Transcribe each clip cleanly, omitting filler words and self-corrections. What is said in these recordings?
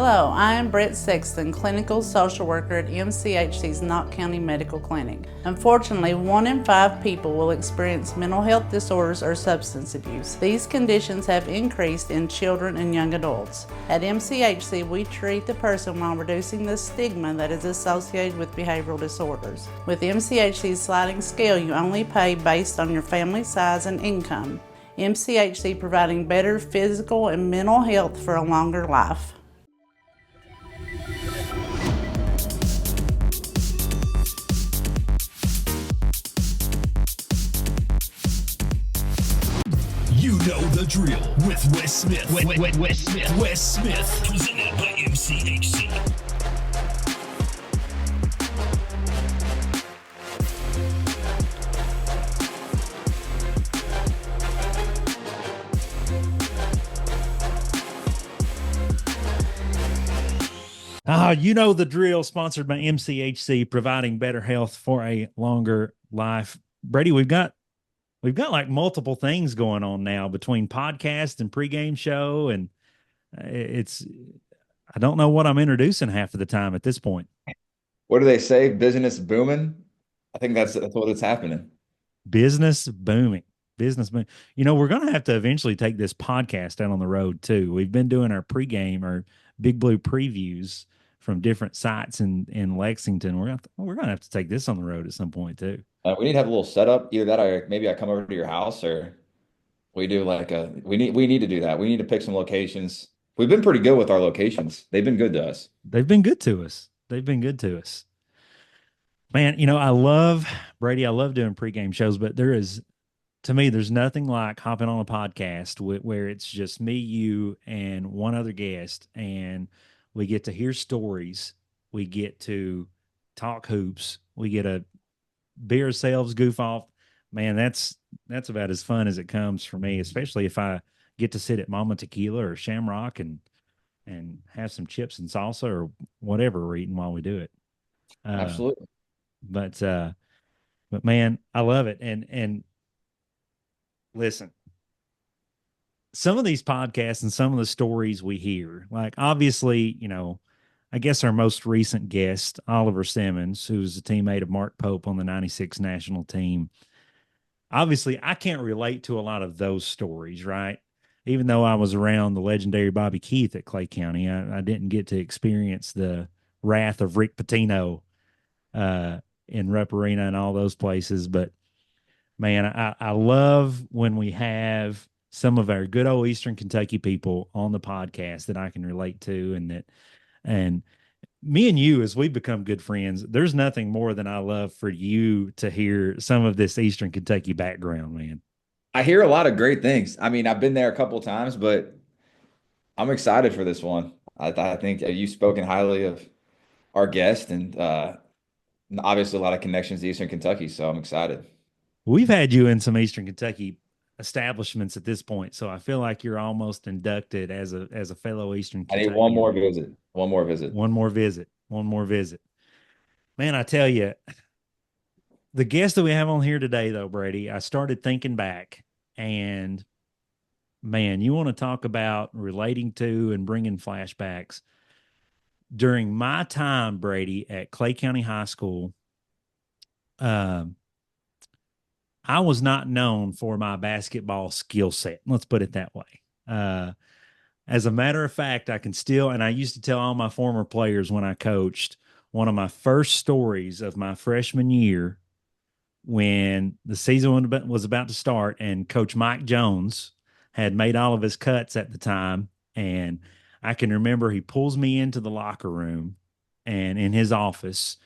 Hello, I am Brett Sexton, clinical social worker at MCHC's Knott County Medical Clinic. Unfortunately, 1 in 5 people will experience mental health disorders or substance abuse. These conditions have increased in children and young adults. At MCHC, we treat the person while reducing the stigma that is associated with behavioral disorders. With MCHC's sliding scale, you only pay based on your family size and income. MCHC providing better physical and mental health for a longer life. You know the drill with Wes Smith. Wes Smith, presented by MCHC. You know the drill, sponsored by MCHC, providing better health for a longer life. Brady, we've got like multiple things going on now between podcast and pregame show, and I don't know what I'm introducing half of the time at this point. What do they say? Business booming? I think that's what's happening. Business booming. Business booming. You know, we're going to have to eventually take this podcast out on the road too. We've been doing our pregame or Big Blue previews from different sites in Lexington. We're gonna have to take this on the road at some point too. We need to have a little setup. Either that, or maybe I come over to your house, or we do like we need to do that. We need to pick some locations. We've been pretty good with our locations. They've been good to us. They've been good to us. Man, you know, I love doing pregame shows, but to me, there's nothing like hopping on a podcast where it's just me, you, and one other guest, and we get to hear stories. We get to talk hoops. We get to be ourselves, goof off. Man, that's about as fun as it comes for me, especially if I get to sit at Mama Tequila or Shamrock and have some chips and salsa or whatever we're eating while we do it. Absolutely. But man, I love it. And listen, some of these podcasts and some of the stories we hear, like obviously, you know, I guess our most recent guest, Oliver Simmons, who's a teammate of Mark Pope on the 96 national team. Obviously, I can't relate to a lot of those stories, right? Even though I was around the legendary Bobby Keith at Clay County, I didn't get to experience the wrath of Rick Pitino in Rupp Arena and all those places. But man, I love when we have some of our good old Eastern Kentucky people on the podcast that I can relate to, and me and you, as we become good friends, there's nothing more than I love for you to hear some of this Eastern Kentucky background, man. I hear a lot of great things. I mean, I've been there a couple of times, but I'm excited for this one. I think you've spoken highly of our guest, and obviously a lot of connections to Eastern Kentucky, so I'm excited. We've had you in some Eastern Kentucky establishments at this point, so I feel like you're almost inducted as a fellow Eastern Kentucky. I need one more visit. One more visit. Man, I tell you, the guest that we have on here today, though, Brady, I started thinking back, and man, you want to talk about relating to and bringing flashbacks. During my time, Brady, at Clay County High School, I was not known for my basketball skill set. Let's put it that way. As a matter of fact, and I used to tell all my former players when I coached, one of my first stories of my freshman year, when the season was about to start and Coach Mike Jones had made all of his cuts at the time. And I can remember he pulls me into the locker room, and in his office,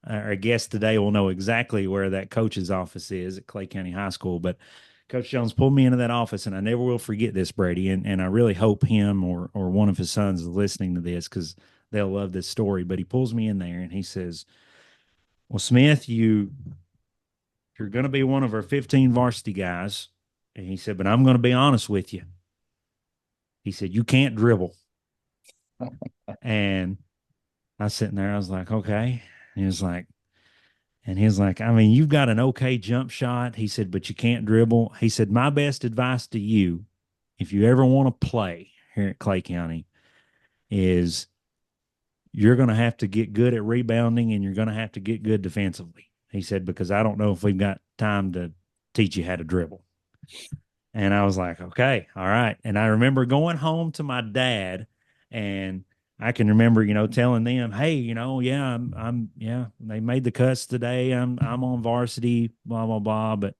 our guest today will know exactly where that coach's office is at Clay County High School. But Coach Jones pulled me into that office, and I never will forget this, Brady. And I really hope him or one of his sons is listening to this, because they'll love this story. But he pulls me in there and he says, "Well, Smith, you're going to be one of our 15 varsity guys." And he said, "But I'm going to be honest with you." He said, "You can't dribble." And I was sitting there, I was like, okay. He was like, I mean, you've got an okay jump shot. He said, but you can't dribble. He said, my best advice to you, if you ever want to play here at Clay County, is you're going to have to get good at rebounding and you're going to have to get good defensively. He said, because I don't know if we've got time to teach you how to dribble. And I was like, okay, all right. And I remember going home to my dad, and I can remember, telling them, hey, yeah, yeah, they made the cuts today. I'm on varsity, blah, blah, blah. But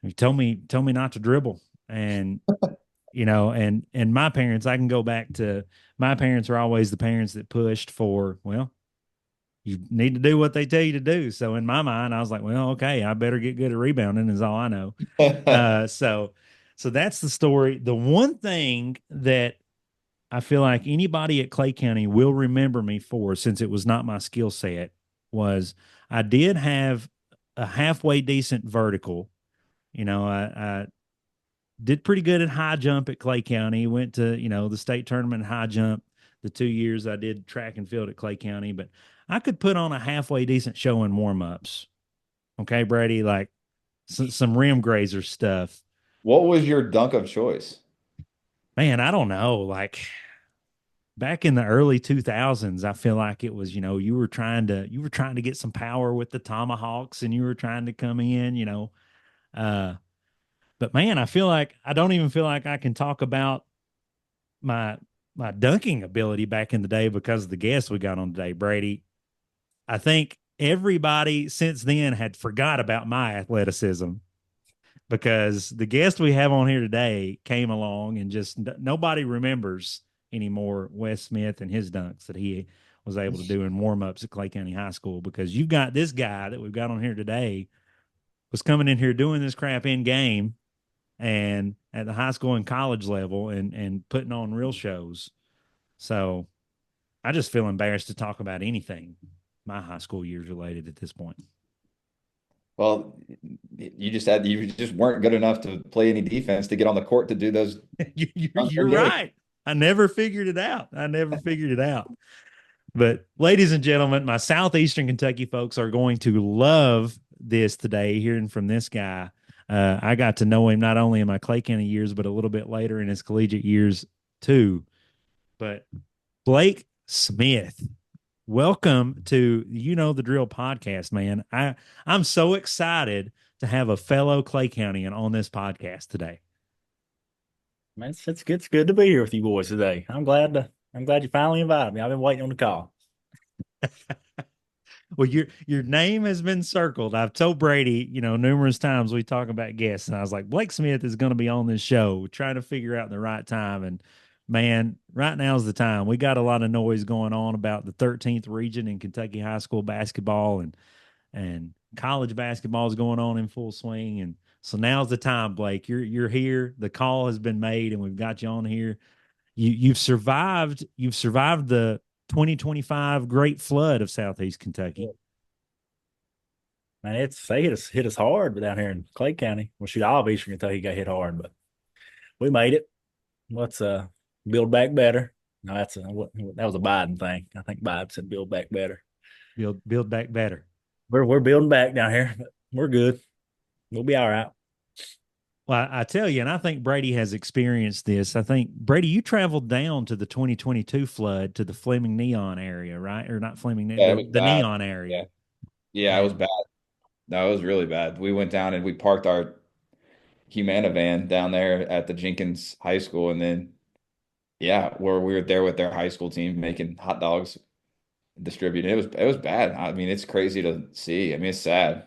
he told me not to dribble. And, and my parents, I can go back to my parents are always the parents that pushed for, well, you need to do what they tell you to do. So in my mind, I was like, well, okay, I better get good at rebounding is all I know. So that's the story. The one thing that I feel like anybody at Clay County will remember me for, since it was not my skill set, was I did have a halfway decent vertical. I did pretty good at high jump at Clay County. Went to, the state tournament in high jump the 2 years I did track and field at Clay County, but I could put on a halfway decent show in warm ups. Okay, Brady, like some rim grazer stuff. What was your dunk of choice? Man, I don't know. Like back in the early 2000s, I feel like it was, you were trying to get some power with the tomahawks and you were trying to come in, uh, but man, I don't even feel like I can talk about my my dunking ability back in the day because of the guests we got on today, Brady. I think everybody since then had forgot about my athleticism because the guest we have on here today came along and just nobody remembers anymore Wes Smith and his dunks that he was able to do in warm-ups at Clay County High School, because you've got this guy that we've got on here today was coming in here doing this crap in game and at the high school and college level and putting on real shows. So I just feel embarrassed to talk about anything my high school years related at this point. Well, you just weren't good enough to play any defense to get on the court to do those. You're right. I never figured it out. But ladies and gentlemen, my Southeastern Kentucky folks are going to love this today, hearing from this guy. I got to know him not only in my Clay County years, but a little bit later in his collegiate years too. But Blake Smith, welcome to the Drill podcast, man. I'm so excited to have a fellow Clay Countyan on this podcast today. Man, it's good to be here with you boys today. I'm glad you finally invited me. I've been waiting on the call. Well, your name has been circled. I've told Brady, numerous times we talk about guests, and I was like, Blake Smith is going to be on this show. We're trying to figure out the right time, and man, right now is the time. We got a lot of noise going on about the 13th region in Kentucky high school basketball, and college basketball is going on in full swing, and so now's the time, Blake. You're here. The call has been made, and we've got you on here. You've survived the 2025 great flood of Southeast Kentucky. Man, they hit us hard down here in Clay County. Well, shoot, all of Eastern Kentucky got hit hard, but we made it. Let's build back better. No, that was a Biden thing. I think Biden said build back better. Build back better. We're building back down here, but we're good. We'll be all right. Well, I tell you, and I think Brady has experienced this. I think, Brady, you traveled down to the 2022 flood to the Fleming Neon area, right? Or not Fleming, Yeah, the Neon area. Yeah, it was bad. No, it was really bad. We went down and we parked our Humana van down there at the Jenkins High School, and then where we were there with their high school team making hot dogs, distributing. It was bad. I mean, it's crazy to see. I mean, it's sad.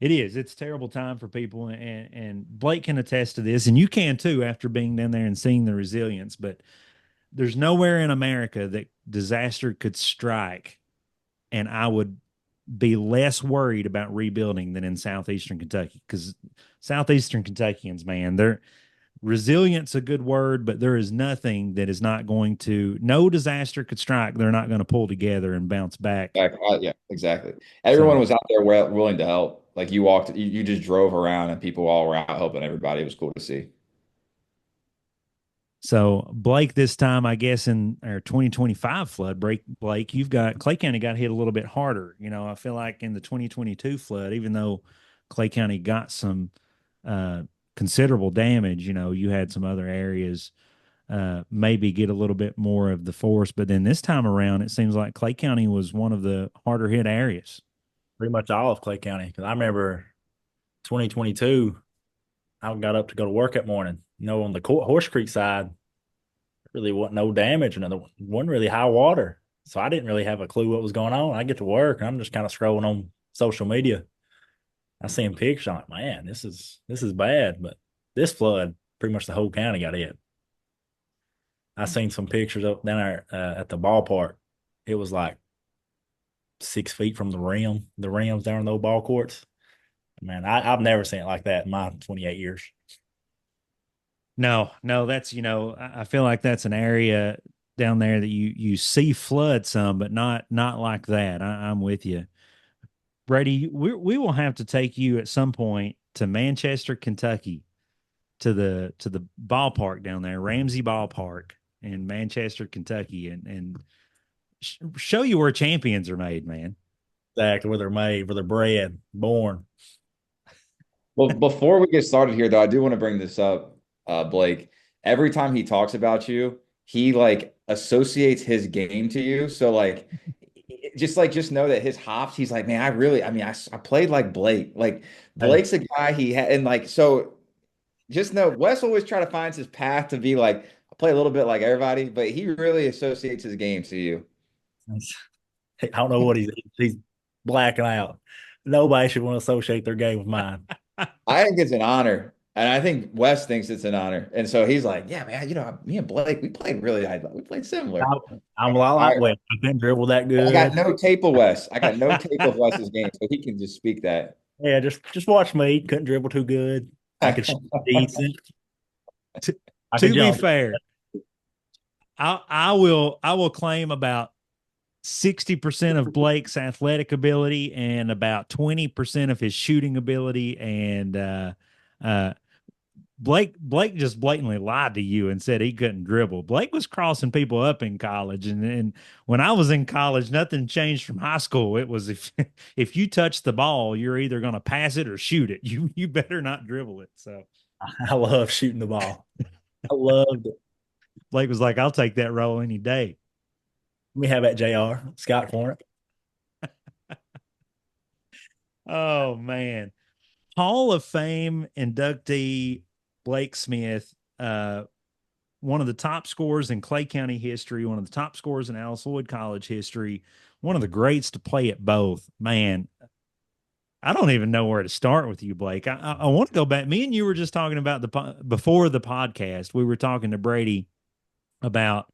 It is. It's a terrible time for people, and Blake can attest to this, and you can too after being down there and seeing the resilience. But there's nowhere in America that disaster could strike, and I would be less worried about rebuilding than in Southeastern Kentucky, because Southeastern Kentuckians, man, they're resilience a good word, but there is nothing that is not going to, no disaster could strike. They're not going to pull together and bounce back. Yeah, exactly. Everyone was out there willing to help. Like you just drove around and people all were out helping everybody. It was cool to see. So Blake, this time, I guess in our 2025 flood, Blake, you've got Clay County got hit a little bit harder. I feel like in the 2022 flood, even though Clay County got some considerable damage, you had some other areas maybe get a little bit more of the force. But then this time around, it seems like Clay County was one of the harder hit areas. Pretty much all of Clay County. Because I remember 2022, I got up to go to work that morning. On the Horse Creek side, really wasn't no damage, and there wasn't really high water. So I didn't really have a clue what was going on. I get to work, and I'm just kind of scrolling on social media. I seen pictures. I'm like, man, this is bad. But this flood, pretty much the whole county got hit. I seen some pictures up down there at the ballpark. It was like 6 feet from the rim. The rims down in those ball courts. Man, I've never seen it like that in my 28 years. No, that's, I feel like that's an area down there that you see flood some, but not like that. I'm with you. Brady, we will have to take you at some point to Manchester, Kentucky, to the ballpark down there, Ramsey Ballpark in Manchester, Kentucky, and show you where champions are made, man. Exactly, where they're made, where they're bred, born. Well, before we get started here, though, I do want to bring this up, Blake. Every time he talks about you, he like associates his game to you. So just know that his hops, he's like, man, I played like Blake. Like Blake's a guy he had, and like so. Just know Wes always try to find his path to be like I play a little bit like everybody, but he really associates his game to you. I don't know what he's blacking out. Nobody should want to associate their game with mine. I think it's an honor, and I think Wes thinks it's an honor, and so he's like, "Yeah, man, me and Blake, we played similar." I'm a lot like Wes. I couldn't dribble that good. I got no tape of Wes. I got no tape of Wes's game, so he can just speak that. Yeah, just watch me. Couldn't dribble too good. I could shoot decent. To be fair, I will claim about 60% of Blake's athletic ability and about 20% of his shooting ability. And Blake just blatantly lied to you and said he couldn't dribble. Blake was crossing people up in college, and when I was in college, nothing changed from high school. It was if you touch the ball, you're either going to pass it or shoot it. You better not dribble it. So I love shooting the ball. I loved it. Blake was like, I'll take that role any day. Let me have that JR Scott Corner. Oh man. Hall of Fame inductee Blake Smith, one of the top scorers in Clay County history, one of the top scorers in Alice Lloyd College history, one of the greats to play at both. Man, I don't even know where to start with you, Blake. I want to go back. Me and you were just talking about before the podcast. We were talking to Brady about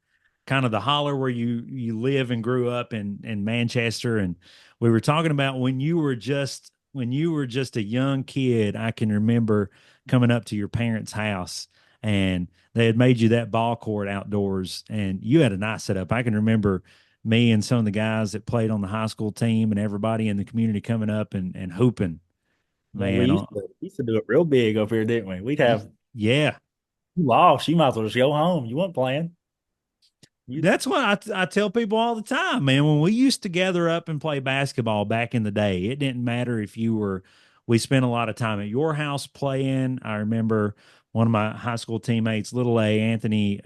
kind of the holler where you live and grew up in Manchester, and we were talking about when you were just a young kid. I can remember coming up to your parents' house, and they had made you that ball court outdoors, and you had a nice setup. I can remember me and some of the guys that played on the high school team and everybody in the community coming up and hooping. Man, we used to do it real big over here, didn't we? We'd have you lost. You might as well just go home. You weren't playing. That's what I tell people all the time, man. When we used to gather up and play basketball back in the day, it didn't matter if we spent a lot of time at your house playing. I remember one of my high school teammates, Little A, Anthony,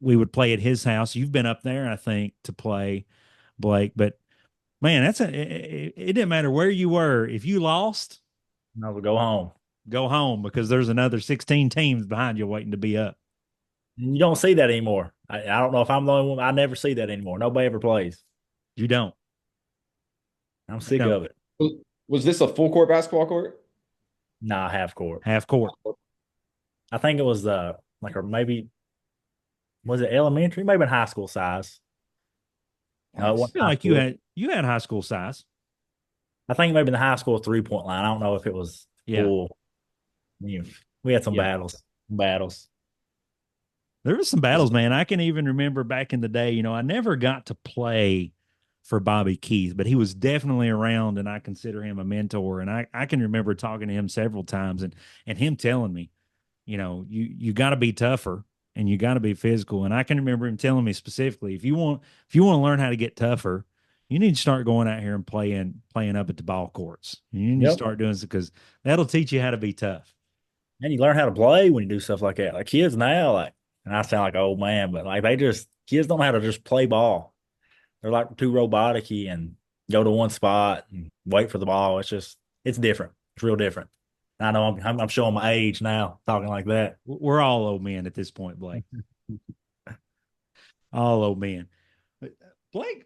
we would play at his house. You've been up there, I think, to play, Blake. But, man, it didn't matter where you were. If you lost, no, go home. Go home, because there's another 16 teams behind you waiting to be up. You don't see that anymore. I don't know if I'm the only one. I never see that anymore. Nobody ever plays. You don't. I'm sick of it. Was this a full court basketball court? Nah, half court. Half court. I think it was or maybe was it elementary? Maybe high school size. I feel like you had high school size. I think maybe the high school 3-point line. I don't know if it was full. We had some battles. There were some battles, man. I can even remember back in the day, I never got to play for Bobby Keith, but he was definitely around, and I consider him a mentor. And I can remember talking to him several times and him telling me, you got to be tougher and you got to be physical. And I can remember him telling me specifically, if you want to learn how to get tougher, you need to start going out here and playing up at the ball courts. You need to start doing this, because that'll teach you how to be tough. And you learn how to play when you do stuff like that. Like kids now, like And I sound like an old man, but like kids don't know how to just play ball. They're like too robotic-y and go to one spot and wait for the ball. It's different. It's real different. I know I'm showing my age now talking like that. We're all old men at this point, Blake. All old men. Blake,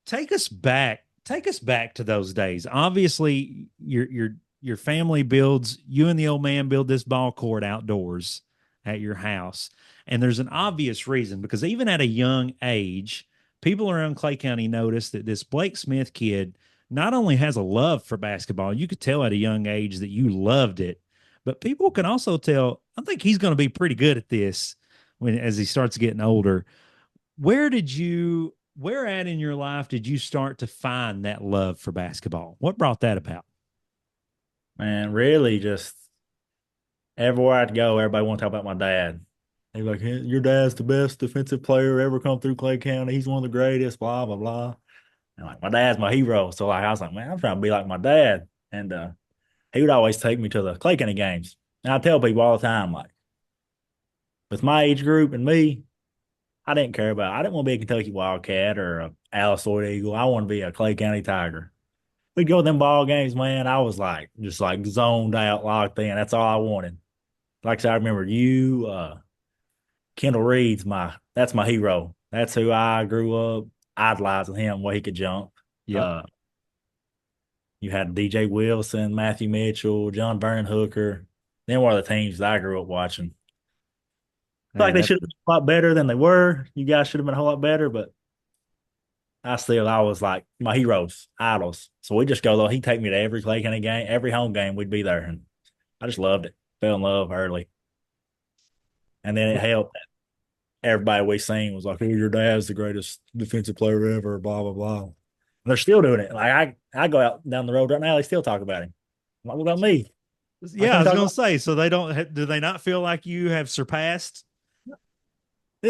take us back. Take us back to those days. Obviously, your family builds. You and the old man build this ball court outdoors at your house, and there's an obvious reason because even at a young age, people around Clay County noticed that this Blake Smith kid not only has a love for basketball. You could tell at a young age that you loved it, but people can also tell. I think he's going to be pretty good at this as he starts getting older. Where at in your life did you start to find that love for basketball? What brought that about? Man, really just everywhere I'd go, everybody want to talk about my dad. They're like, "Hey, your dad's the best defensive player ever come through Clay County. He's one of the greatest, blah, blah, blah." And like, my dad's my hero. So like, I was like, man, I'm trying to be like my dad. And he would always take me to the Clay County games. And I tell people all the time, like, with my age group and me, I didn't want to be a Kentucky Wildcat or a Alice Lloyd Eagle. I want to be a Clay County Tiger. We'd go to them ball games, man. I was like, just like zoned out, locked in. That's all I wanted. Like I said, I remember you, Kendall Reed's that's my hero. That's who I grew up idolizing him, where he could jump. Yeah. You had DJ Wilson, Matthew Mitchell, John Vernon Hooker. Them were the teams that I grew up watching. Like they should have been a lot better than they were. You guys should have been a whole lot better, but I was like my heroes, idols. So we just go though. He'd take me to every Clay County game, every home game. We'd be there, and I just loved it. Fell in love early, and then it helped. Everybody we seen was like, "Oh, your dad's the greatest defensive player ever." Blah blah blah. And they're still doing it. Like I go out down the road right now, they still talk about him. I'm like, what about me? Yeah, I was going to say. So do they not feel like you have surpassed? I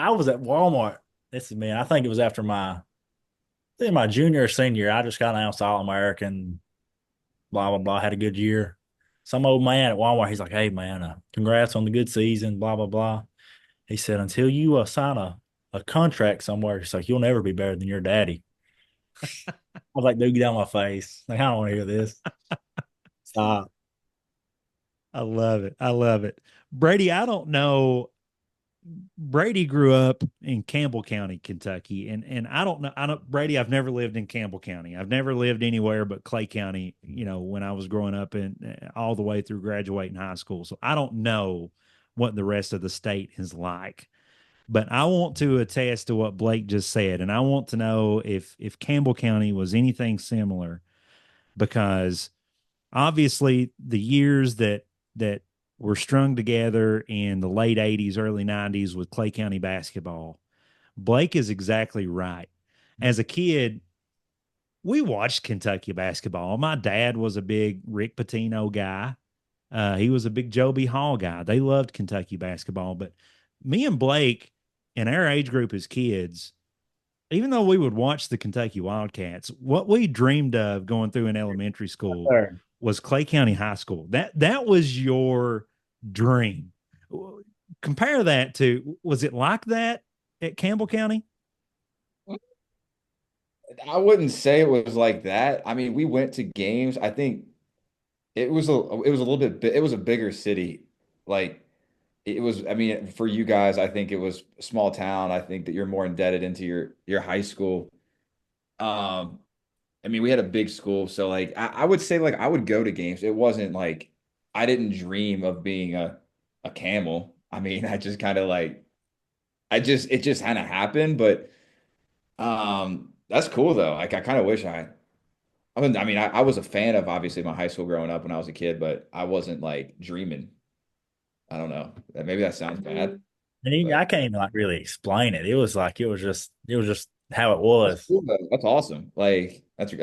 was at Walmart. I think it was after my junior or senior. I just got announced All-American, blah, blah, blah, had a good year. Some old man at Walmart, he's like, "Hey, man, congrats on the good season, blah, blah, blah." He said, "Until you sign a contract somewhere," he's like, "you'll never be better than your daddy." I was like, "Dude, get out of my face. Like, I don't want to hear this." Stop. I love it. I love it. Brady, I don't know. Brady grew up in Campbell County, Kentucky, and I don't know. Brady. I've never lived in Campbell County. I've never lived anywhere but Clay County. When I was growing up and all the way through graduating high school, so I don't know what the rest of the state is like. But I want to attest to what Blake just said, and I want to know if Campbell County was anything similar, because obviously the years that were strung together in the late 80s, early 90s with Clay County basketball. Blake is exactly right. As a kid, we watched Kentucky basketball. My dad was a big Rick Pitino guy. He was a big Joe B. Hall guy. They loved Kentucky basketball. But me and Blake, in our age group as kids, even though we would watch the Kentucky Wildcats, what we dreamed of going through in elementary school was Clay County High School. That was your dream. Compare that to, was it like that at Campbell County? I wouldn't say it was like that. I mean, we went to games. I think it was a bigger city. Like it was, I mean, for you guys, I think it was a small town. I think that you're more indebted into your high school. I mean, we had a big school, so like I would say like I would go to games. It wasn't like I didn't dream of being a Camel. I mean, I just kind of like it just kind of happened, but that's cool though. Like I kind of wish I was a fan of obviously my high school growing up when I was a kid, but I wasn't like dreaming. I don't know. Maybe that sounds bad. And I can't even like really explain it. It was just how it was. That's cool, though. That's awesome. Like that's.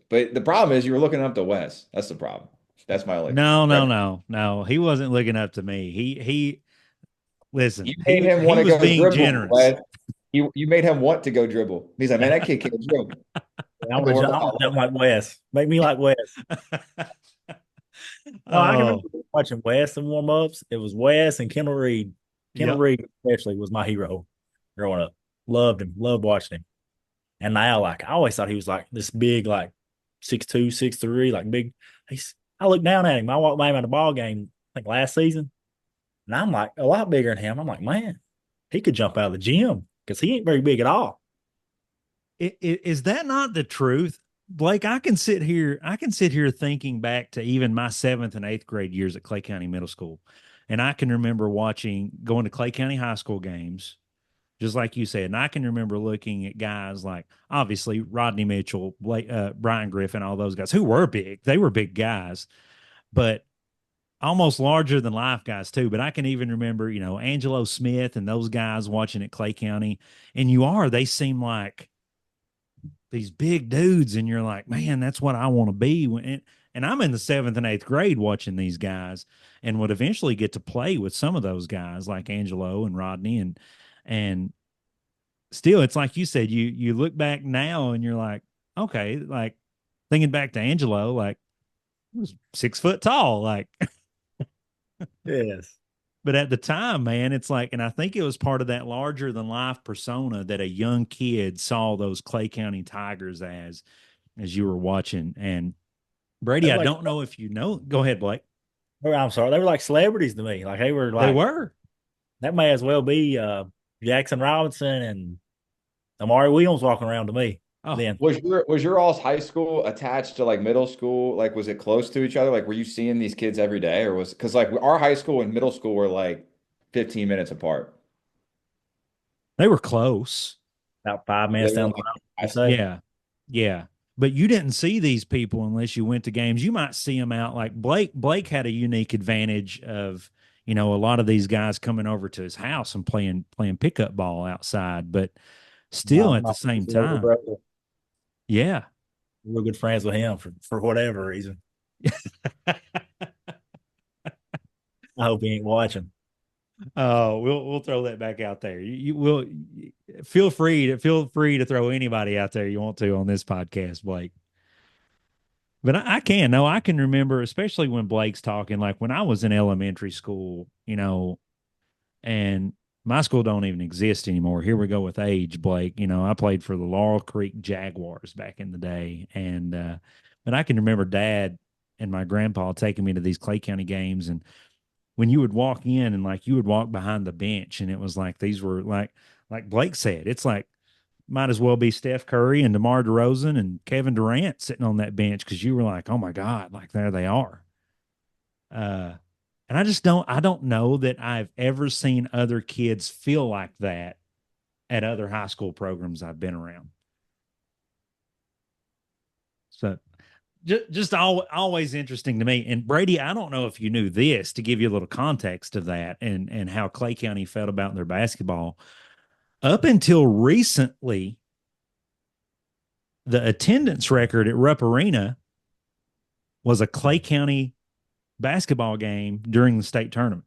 But the problem is you were looking up to Wes. That's the problem. That's my only. No. He wasn't looking up to me. He listen. You made him want to was go being dribble, generous. Wes. You made him want to go dribble. He's like, man, that kid can't dribble. I'm like Wes. Make me like Wes. I remember watching Wes and warm ups. It was Wes and Kendall Reed. Kendall Yep. Reed especially was my hero growing up. Loved him, loved watching him. And now, like, I always thought he was like this big, like 6'2", 6'3", like big. I looked down at him. I walked by him at a ball game, I think last season, and I'm like a lot bigger than him. I'm like, man, he could jump out of the gym because he ain't very big at all. Is that not the truth? Blake, I can sit here thinking back to even my 7th and 8th grade years at Clay County Middle School. And I can remember going to Clay County High School games, just like you said. And I can remember looking at guys like obviously Rodney Mitchell, Brian Griffin, all those guys who were big. They were big guys, but almost larger than life guys too. But I can even remember, Angelo Smith and those guys watching at Clay County. And they seem like these big dudes, and you're like, man, that's what I want to be. And I'm in the 7th and 8th grade watching these guys, and would eventually get to play with some of those guys like Angelo and Rodney, and still, it's like you said, you look back now and you're like, okay, like thinking back to Angelo, like he was 6 foot tall, like. Yes. But at the time, man, it's like, and I think it was part of that larger than life persona that a young kid saw those Clay County Tigers as you were watching. And They Brady, were I like, don't know if you know. Go ahead, Blake. I'm sorry, they were like celebrities to me. Like they were They like were. that may as well be Jackson Robinson and Amari Williams walking around to me. Oh, Then Was your all's high school attached to like middle school? Like, was it close to each other? Like, were you seeing these kids every day, or was because like our high school and middle school were like 15 minutes apart? they were close. about 5 minutes They were down like, the road, say. Yeah. Yeah. But you didn't see these people unless you went to games. You might see them out like Blake had a unique advantage of, a lot of these guys coming over to his house and playing pickup ball outside, but still at My the same older time. brother, Yeah. real good friends with him for whatever reason. I hope he ain't watching. Oh, we'll throw that back out there. You will feel free to throw anybody out there you want to on this podcast, Blake. But I can remember, especially when Blake's talking, like when I was in elementary school, and my school don't even exist anymore. Here we go with age, Blake. I played for the Laurel Creek Jaguars back in the day, and but I can remember Dad and my grandpa taking me to these Clay County games, and when you would walk in and like you would walk behind the bench, and it was like these were like Blake said, it's like might as well be Steph Curry and DeMar DeRozan and Kevin Durant sitting on that bench because you were like, oh my God, like there they are. And I don't know that I've ever seen other kids feel like that at other high school programs I've been around. So just always interesting to me. And Brady, I don't know if you knew this to give you a little context of that and how Clay County felt about their basketball. Up until recently, the attendance record at Rupp Arena was a Clay County basketball game during the state tournament.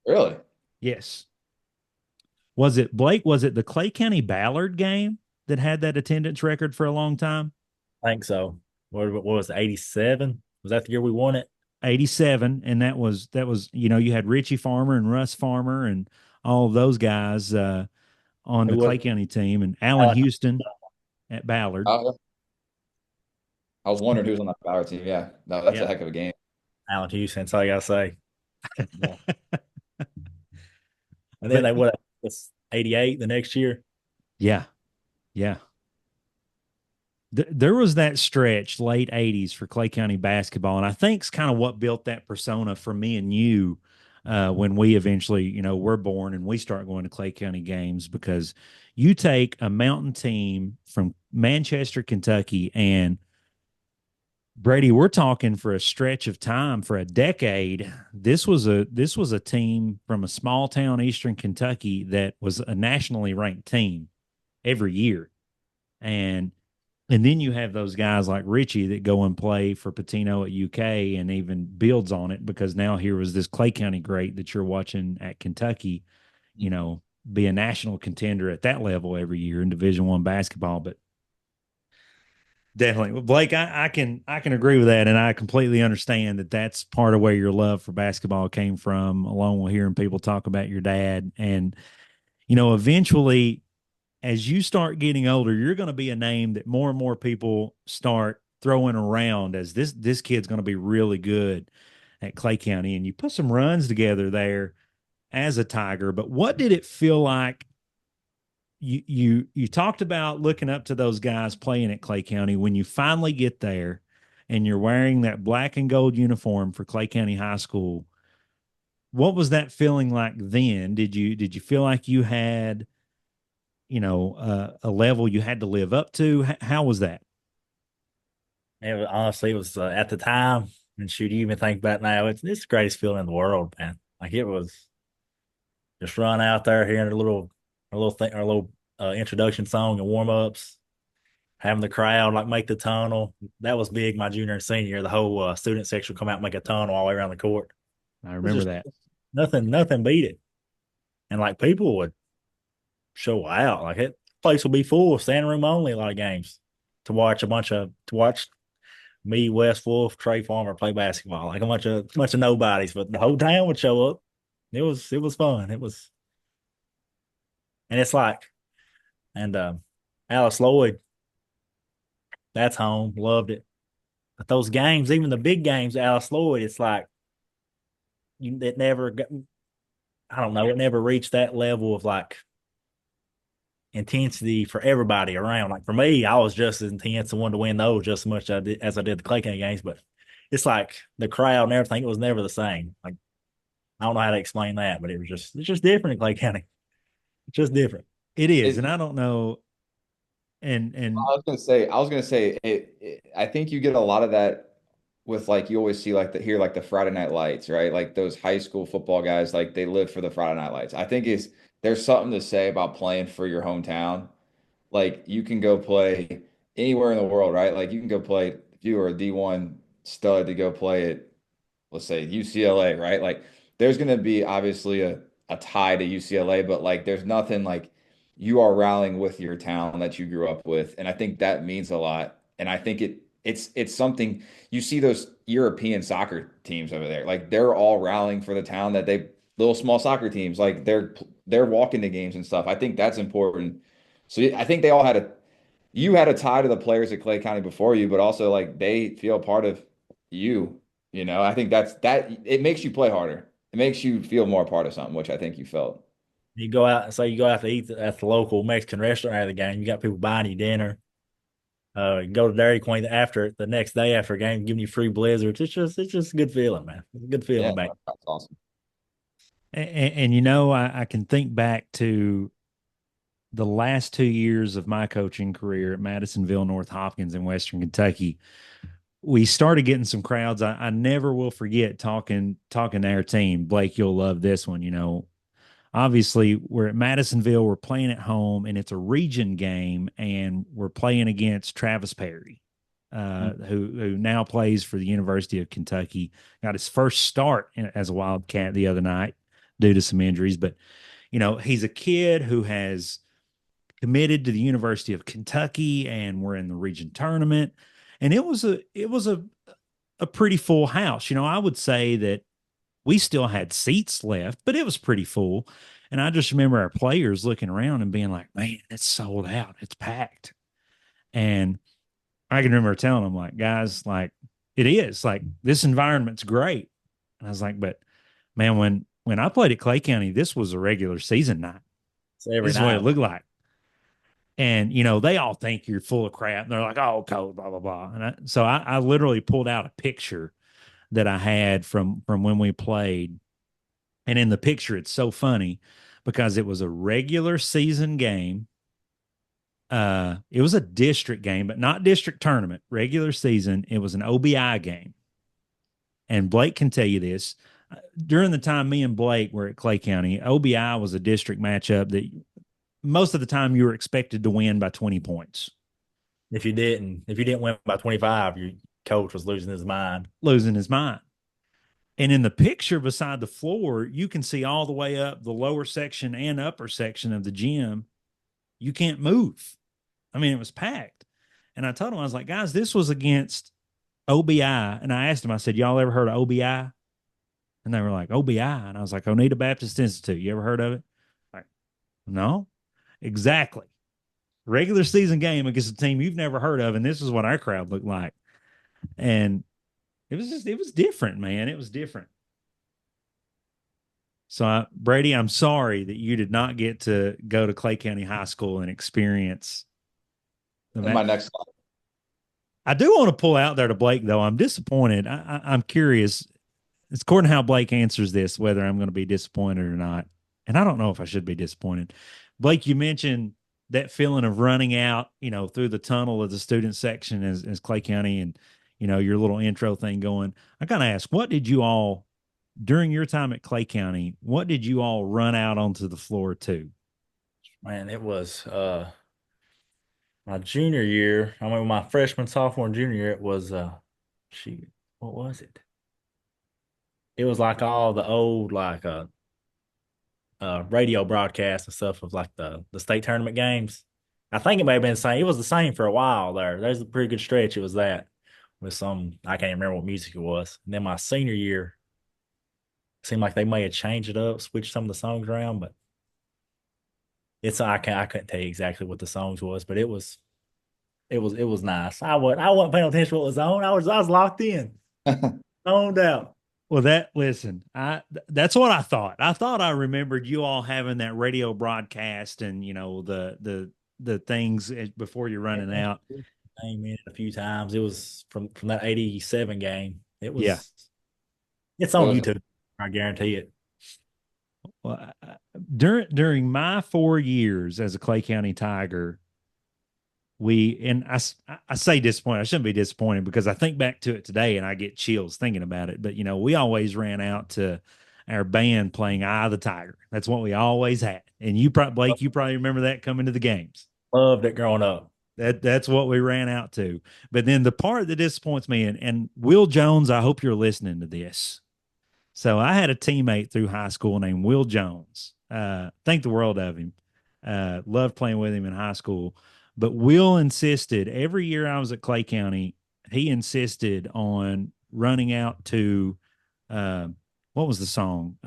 Really? Yes. Was it Blake? Was it the Clay County Ballard game that had that attendance record for a long time? I think so. What was it, 87? Was that the year we won it? 87. And that was, you had Richie Farmer and Russ Farmer and all of those guys on the Clay County team, and Allen Houston at Ballard. I was wondering who was on that power team. Yeah, no, that's Yeah. a heck of a game. Allen Houston, that's all I gotta say. And then they what? It's 88 the next year. Yeah. Yeah. There was that stretch, late 80s for Clay County basketball. And I think it's kind of what built that persona for me and you when we eventually, we're born and we start going to Clay County games, because you take a mountain team from Manchester, Kentucky, and Brady, we're talking for a stretch of time, for a decade. This was a team from a small town, Eastern Kentucky, that was a nationally ranked team every year. And then you have those guys like Richie that go and play for Patino at UK and even builds on it, because now here was this Clay County great that you're watching at Kentucky, be a national contender at that level every year in Division I basketball. But Definitely. Well, Blake, I can agree with that. And I completely understand that that's part of where your love for basketball came from, along with hearing people talk about your dad. And, eventually as you start getting older, you're going to be a name that more and more people start throwing around as this kid's going to be really good at Clay County. And you put some runs together there as a Tiger. But what did it feel like? You talked about looking up to those guys playing at Clay County. When you finally get there and you're wearing that black and gold uniform for Clay County High School, what was that feeling like then? Did you feel like you had a level you had to live up to? How was that? Honestly, it was at the time, and shoot, you even think about it now, it's the greatest feeling in the world, man. Like it was just run out there, hearing our little introduction song and warm ups, having the crowd like make the tunnel. That was big my junior and senior year. The whole student section would come out and make a tunnel all the way around the court. I It was remember just that. nothing beat it. And like people would show out. Like it place would be full, standing room only a lot of games to watch me, Wes Wolf, Trey Farmer play basketball. Like a bunch of nobodies, but the whole town would show up. It was fun. It was and it's like and Alice Lloyd, that's home, loved it. But those games, even the big games, Alice Lloyd, it's like it never got, I don't know, it never reached that level of like intensity for everybody around. Like for me, I was just as intense and wanted to win those just as much as I did the Clay County games. But it's like the crowd and everything, it was never the same. Like I don't know how to explain that, but it's just different in Clay County. It's just different. It is, It, and I don't know. And I was gonna say I think you get a lot of that with like you always see like the Friday Night Lights, right? Like those high school football guys, like they live for the Friday Night Lights. I think there's something to say about playing for your hometown. Like you can go play anywhere in the world, right? Like you can go play if you were a D1 stud to go play at, let's say, UCLA, right? Like there's going to be obviously a tie to UCLA, but like there's nothing like you are rallying with your town that you grew up with. And I think that means a lot. And I think it's something you see those European soccer teams over there. Like they're all rallying for the town that they little small soccer teams, like they're walking to games and stuff. I think that's important. So I think they all had you had a tie to the players at Clay County before you, but also like they feel part of you. I think that it makes you play harder. It makes you feel more a part of something, which I think you felt. You go out to eat at the local Mexican restaurant after the game. You got people buying you dinner. You go to Dairy Queen after the next day after a game, giving you free blizzards. It's just a good feeling, man. It's a good Yeah, feeling back. that's awesome. I can think back to the last 2 years of my coaching career at Madisonville North Hopkins in Western Kentucky. We started getting some crowds. I never will forget talking to our team. Blake, you'll love this one. Obviously we're at Madisonville, we're playing at home, and it's a region game, and we're playing against Travis Perry, who now plays for the University of Kentucky. Got his first start as a Wildcat the other night due to some injuries, but he's a kid who has committed to the University of Kentucky, and we're in the region tournament, and it was a pretty full house. I would say that we still had seats left, but it was pretty full. And I just remember our players looking around and being like, man, it's sold out. It's packed. And I can remember telling them, like, guys, like, it is like this environment's great. And I was like, but man, when I played at Clay County, this was a regular season night. It's every This is what night. it looked like. And they all think you're full of crap. And they're like, oh, cold, blah, blah, blah. And so I literally pulled out a picture that I had from when we played. And in the picture, it's so funny because it was a regular season game. It was a district game, but not district tournament, regular season. It was an OBI game. And Blake can tell you this. During the time me and Blake were at Clay County, OBI was a district matchup that most of the time you were expected to win by 20 points. If you didn't win by 25, your coach was losing his mind. Losing his mind. And in the picture beside the floor, you can see all the way up the lower section and upper section of the gym. You can't move. I mean, it was packed. And I told them, I was like, guys, this was against OBI. And I asked them, I said, y'all ever heard of OBI? And they were like, OBI. And I was like, Oneida Baptist Institute. You ever heard of it? Like, no, exactly. Regular season game against a team you've never heard of. And this is what our crowd looked like. And it was different, man. It was different. So, Brady, I'm sorry that you did not get to go to Clay County High School and experience In my next I do want to pull out there to Blake, though. I'm disappointed. I'm curious. It's according to how Blake answers this, whether I'm going to be disappointed or not. And I don't know if I should be disappointed. Blake, you mentioned that feeling of running out, through the tunnel of the student section as Clay County and, your little intro thing going. I kind of ask, what did you all, during your time at Clay County, what did you all run out onto the floor to? Man, it was my junior year. I mean, my freshman, sophomore, and junior year, it was what was it? It was like all the old radio broadcasts and stuff of like the state tournament games. I think it may have been the same. It was the same for a while there. There's a pretty good stretch. It was that with some, I can't remember what music it was. And then my senior year, it seemed like they may have changed it up, switched some of the songs around, but I couldn't tell you exactly what the songs was, but it was nice. I wasn't paying attention to what was on. I was locked in, zoned out. Well, that's what I thought. I thought I remembered you all having that radio broadcast and the things before you're running out. Came in a few times. It was from that 87 game. It was. Yeah. It's on YouTube. I guarantee it. Well, during my 4 years as a Clay County Tiger, I say disappointed. I shouldn't be disappointed because I think back to it today and I get chills thinking about it. But we always ran out to our band playing "Eye of the Tiger." That's what we always had. And Blake, you probably remember that coming to the games. Loved it growing up. That's what we ran out to. But then the part that disappoints me, and Will Jones, I hope you're listening to this. So I had a teammate through high school named Will Jones. Think the world of him. Loved playing with him in high school. But Will insisted every year I was at Clay County, he insisted on running out to what was the song?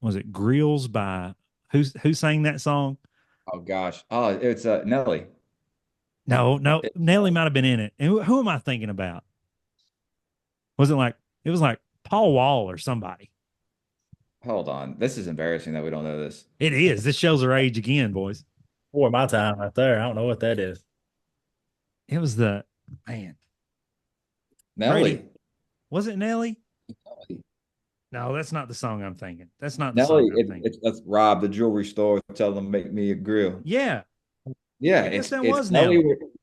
Was it Grills by who sang that song? Oh gosh. Oh, it's Nelly. No, Nelly might have been in it. And who am I thinking about? It was like Paul Wall or somebody. Hold on. This is embarrassing that we don't know this. It is. This shows our age again, boys. Before my time right there. I don't know what that is. It was the man. Nelly. Brady. Was it Nelly? Nelly. No, that's not the song I'm thinking. That's not the Nelly. song I'm thinking. That's Rob, the jewelry store. Tell them make me a grill. Yeah. Yeah, I guess it's, that it's was Nelly.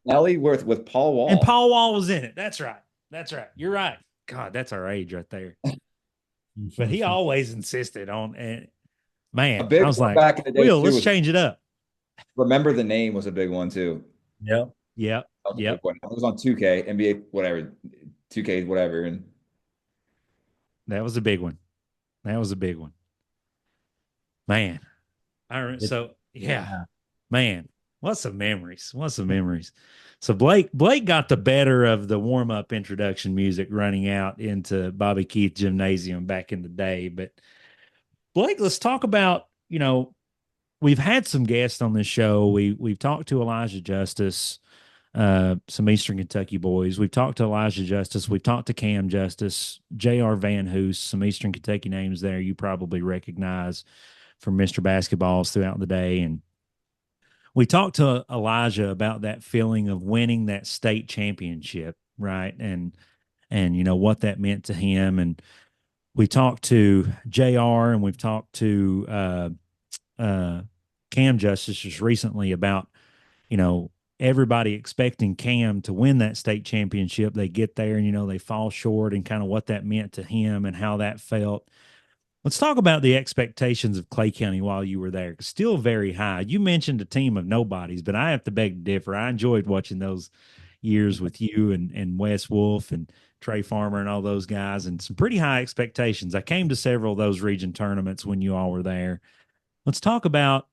Nelly. Nelly with Paul Wall. And Paul Wall was in it. That's right. That's right. You're right. God, that's our age right there. But he always insisted on, and man, A big I was one like, back in the day, Will, too, let's was change it up. Remember the Name was a big one too. Yep. Yep. That was a Yep. big one. It was on 2K, NBA, whatever, 2K, whatever, and That was a big one. That was a big one. Man. Man, what's some memories? What's some memories? So Blake got the better of the warm-up introduction music running out into Bobby Keith Gymnasium back in the day. But Blake, let's talk about, we've had some guests on this show. We've talked to Elijah Justice, some Eastern Kentucky boys. We've talked to Elijah Justice. We've talked to Cam Justice, J.R. Van Hoos, some Eastern Kentucky names there you probably recognize from Mr. Basketballs throughout the day. And we talked to Elijah about that feeling of winning that state championship, right? And what that meant to him. And we talked to JR and we've talked to Cam Justice just recently about, everybody expecting Cam to win that state championship. They get there and, they fall short, and kind of what that meant to him and how that felt. Let's talk about the expectations of Clay County while you were there. Still very high. You mentioned a team of nobodies, but I have to beg to differ. I enjoyed watching those years with you and Wes Wolf and Trey Farmer and all those guys, and some pretty high expectations. I came to several of those region tournaments when you all were there. Let's talk about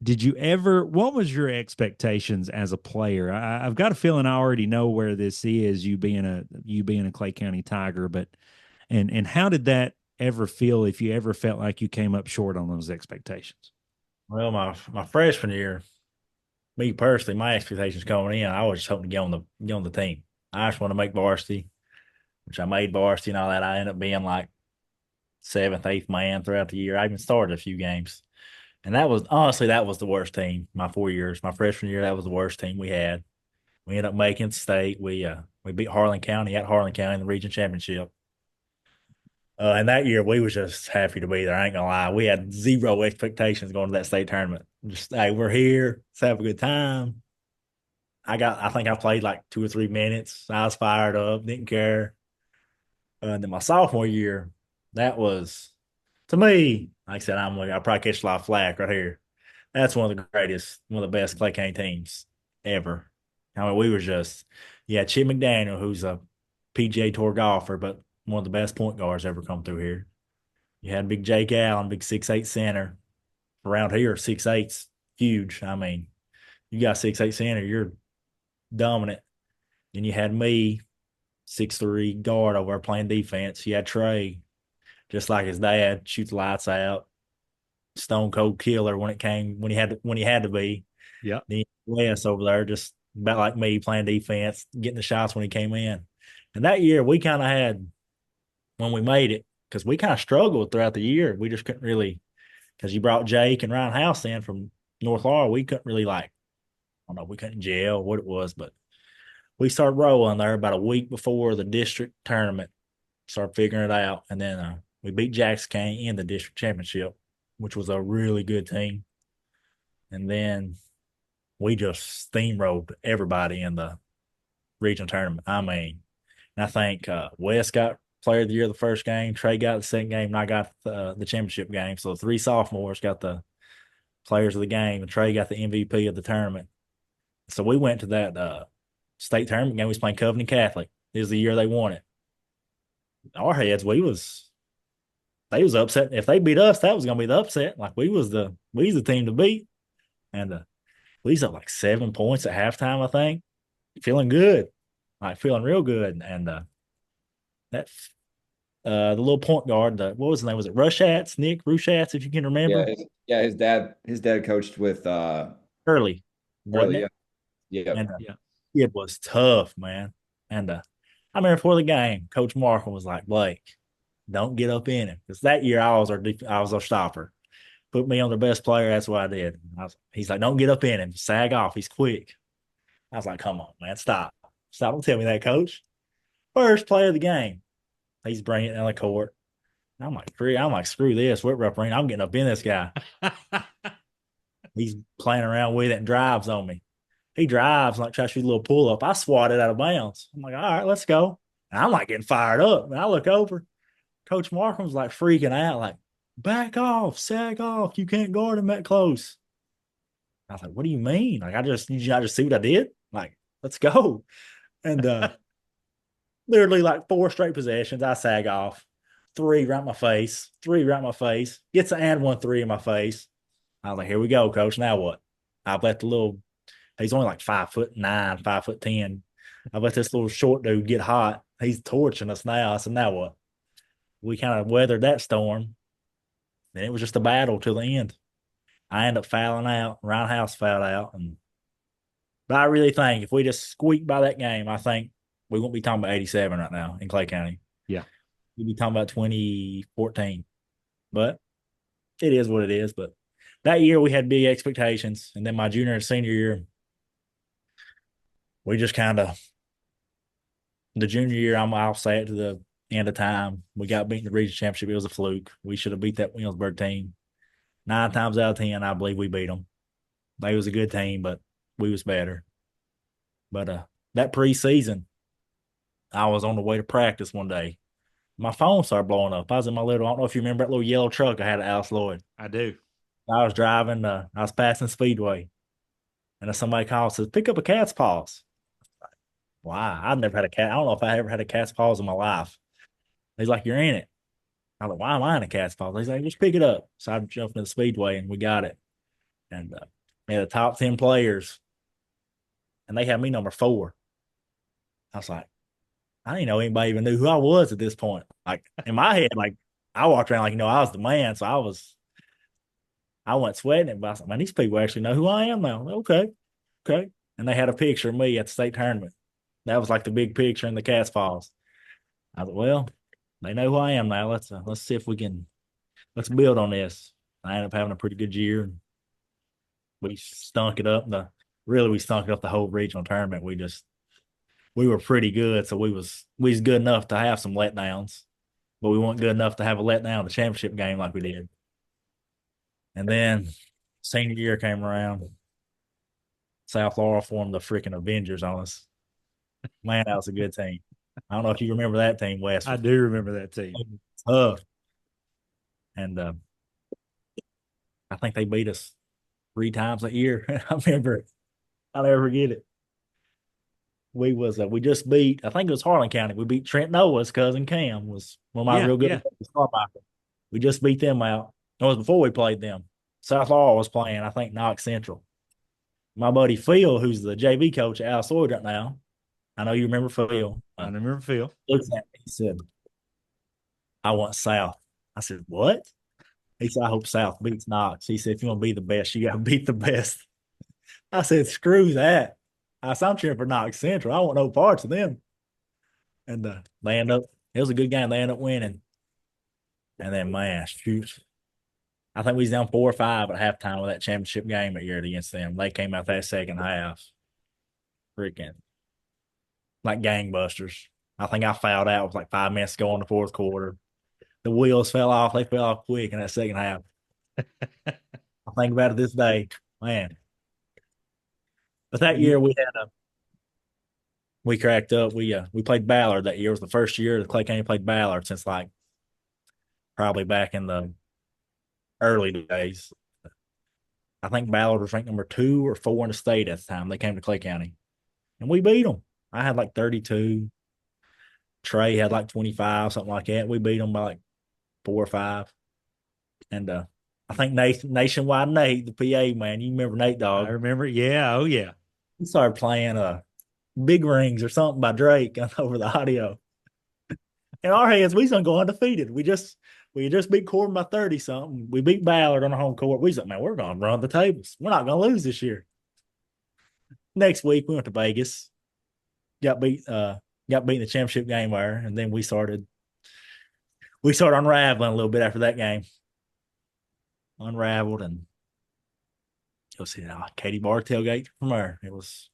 did you ever, what was your expectations as a player? I've got a feeling I already know where this is, you being a Clay County Tiger, but and how did that ever feel, if you ever felt like you came up short on those expectations? Well, my freshman year, me personally, my expectations coming in, I was just hoping to get on the team. I just want to make varsity, which I made varsity and all that. I ended up being like seventh, eighth man throughout the year. I even started a few games. And that was honestly that was the worst team my 4 years. My freshman year, that was the worst team we had. We ended up making state. We beat Harlan County at Harlan County in the region championship. And that year we was just happy to be there. I ain't gonna lie. We had zero expectations going to that state tournament. Just hey, we're here. Let's have a good time. I think I played like 2 or 3 minutes. I was fired up, didn't care. And then my sophomore year, that was to me, like I said, I'll probably catch a lot of flack right here. That's one of the greatest, one of the best Clay County teams ever. I mean, we were just, yeah, Chip McDaniel, who's a PGA Tour golfer, but one of the best point guards ever come through here. You had big Jake Allen, big 6'8" center. Around here, 6'8's huge. I mean, you got 6'8" center, you're dominant. Then you had me, 6'3" guard over there playing defense. You had Trey, just like his dad, shoot the lights out. Stone cold killer when he had to be. Yeah. Then Wes over there, just about like me, playing defense, getting the shots when he came in. And that year we kind of had, when we made it, because we kind of struggled throughout the year. We just couldn't really, because you brought Jake and Ryan House in from North Laurel, we couldn't really I don't know, we couldn't gel what it was, but we started rolling there about a week before the district tournament. Started figuring it out, and then we beat Jackson County in the district championship, which was a really good team. And then we just steamrolled everybody in the regional tournament. I mean, and I think Wes got player of the year the first game, Trey got the second game, and I got the championship game. So 3 sophomores got the players of the game, and Trey got the MVP of the tournament. So we went to that state tournament game. We was playing Covenant Catholic. It was the year they won it. Our heads, they was upset. If they beat us, that was gonna be the upset. Like we was the team to beat. And we was up like 7 points at halftime, I think. Feeling good. Like feeling real good. And that the little point guard, what was his name? Was it Nick Rushatz, if you can remember? His dad coached with Early, wasn't Early, it? yeah. And Yeah. it was tough, man. And I remember before the game, Coach Markham was like, Blake, don't get up in him. Because that year I was our stopper. Put me on the best player. That's what I did. He's like, don't get up in him. Sag off. He's quick. I was like, come on, man. Stop. Don't tell me that, coach. First play of the game. He's bringing it down the court. I'm like, screw this. Whip referee. I'm getting up in this guy. He's playing around with it and drives on me. He drives, like, try to shoot a little pull up. I swat it out of bounds. I'm like, all right, let's go. And I'm like getting fired up. And I look over. Coach Markham's like freaking out, like, back off, sag off. You can't guard him that close. I was like, what do you mean? Like, I just see what I did? Like, let's go. And literally like 4 straight possessions, I sag off. 3 right in my face. 3 right in my face. Gets an and 1 3 in my face. I was like, here we go, coach. Now what? I've let he's only like 5'9", 5'10". I've let this little short dude get hot. He's torching us now. I said, now what? We kind of weathered that storm. Then it was just a battle till the end. I ended up fouling out. Ryan House fouled out. But I really think if we just squeaked by that game, I think we won't be talking about 87 right now in Clay County. Yeah. We'd be talking about 2014. But it is what it is. But that year we had big expectations. And then my junior and senior year, we just kind of, the junior year, I'll say it to the end of time. We got beaten in the region championship. It was a fluke. We should have beat that Williamsburg team. 9 times out of 10, I believe we beat them. They was a good team, but we was better. But that preseason, I was on the way to practice one day. My phone started blowing up. I was in my I don't know if you remember that little yellow truck I had at Alice Lloyd. I do. I was driving, I was passing Speedway. And somebody called and says, pick up a cat's paws. Why? I've never had a cat. I don't know if I ever had a cat's paws in my life. He's like, you're in it. I'm like, why am I in a cat's paws? He's like, just pick it up. So I jumped in the Speedway and we got it. and they had the top 10 players, and they had me number 4. I was like, I didn't know anybody even knew who I was at this point. Like in my head, like I walked around like I was the man, so I wasn't sweating it, but I was like, man, these people actually know who I am now. Okay, okay. And they had a picture of me at the state tournament. That was like the big picture in the Cats Falls. I was like, well, they know who I am now. Let's see if let's build on this. I ended up having a pretty good year. We stunk it up. We stunk it up the whole regional tournament. We were pretty good, so we was good enough to have some letdowns, but we weren't good enough to have a letdown in the championship game like we did. And then senior year came around. South Laurel formed the freaking Avengers on us. Man, that was a good team. I don't know if you remember that team, Wes. I do remember that team. Tough. And I think they beat us 3 times that year. I remember it. I'll never forget it. We just beat, I think it was Harlan County. We beat Trent Noah's cousin Cam was one of my real good Carmichael. We just beat them out. It was before we played them. South Laurel was playing, I think, Knox Central. My buddy Phil, who's the JV coach at Al Lloyd right now. I know you remember Phil. I remember Phil. Looks at me, he said, I want South. I said, what? He said, I hope South beats Knox. He said, if you want to be the best, you got to beat the best. I said, screw that. I said, I'm cheering for Knox Central. I want no parts of them. And they end up, it was a good game. They end up winning. And then, man, shoot. I think we was down 4 or 5 at halftime with that championship game that year against them. They came out that second half. Freaking like gangbusters. I think I fouled out with like 5 minutes to go in the fourth quarter. The wheels fell off. They fell off quick in that second half. I think about it this day, man. But that year we cracked up. We played Ballard that year. It was the first year that Clay County played Ballard since like probably back in the early days. I think Ballard was ranked number 2 or 4 in the state at the time. They came to Clay County, and we beat them. I had like 32. Trey had like 25, something like that. We beat them by like 4 or 5. And I think Nationwide Nate, the PA man, you remember Nate Dog? I remember. Yeah. Oh yeah. He started playing Big Rings or something by Drake over the audio. In our heads, we was gonna go undefeated. We just beat Corbin by 30 something. We beat Ballard on the home court. We said, man, we're gonna run the tables. We're not gonna lose this year. Next week we went to Vegas, got beat in the championship game there, and then we started unraveling a little bit after that game. Unraveled, and you'll see Katie Bar tailgate from her. It was.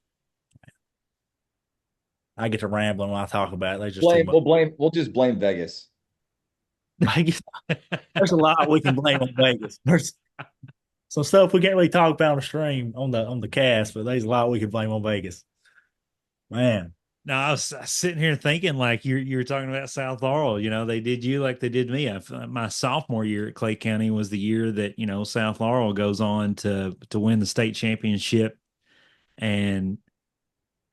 I get to rambling when I talk about it. They just We'll just blame Vegas. Vegas. There's a lot we can blame on Vegas. There's some stuff we can't really talk about on the stream on the cast, but there's a lot we can blame on Vegas. Man. No, I was sitting here thinking like you were talking about South Laurel. They did you like they did me. My sophomore year at Clay County was the year that South Laurel goes on to win the state championship, and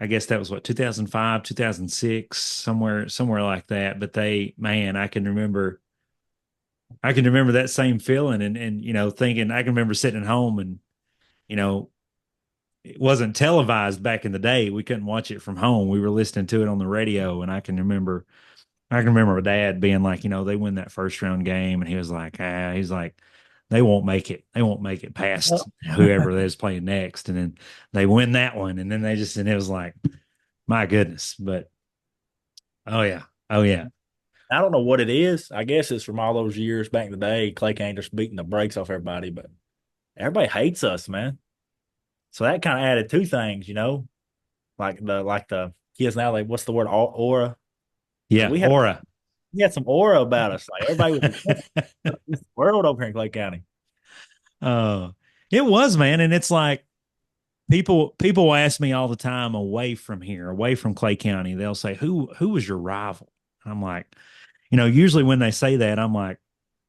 I guess that was 2005, 2006, somewhere like that. But I can remember that same feeling, and thinking I can remember sitting at home and it wasn't televised back in the day. We couldn't watch it from home. We were listening to it on the radio, and I can remember my dad being like, they win that first round game, and he was like, they won't make it. They won't make it past whoever is playing next, and then they win that one, and then and it was like, my goodness. But oh yeah. I don't know what it is. I guess it's from all those years back in the day. Clay County just beating the brakes off everybody, but everybody hates us, man. So that kind of added 2 things, like the kids now, like what's the word, aura? Yeah, aura. We had some aura about us. Like everybody was this world over here in Clay County. It was, man, and it's like people ask me all the time away from here, away from Clay County. They'll say, "Who was your rival?" And I'm like, usually when they say that, I'm like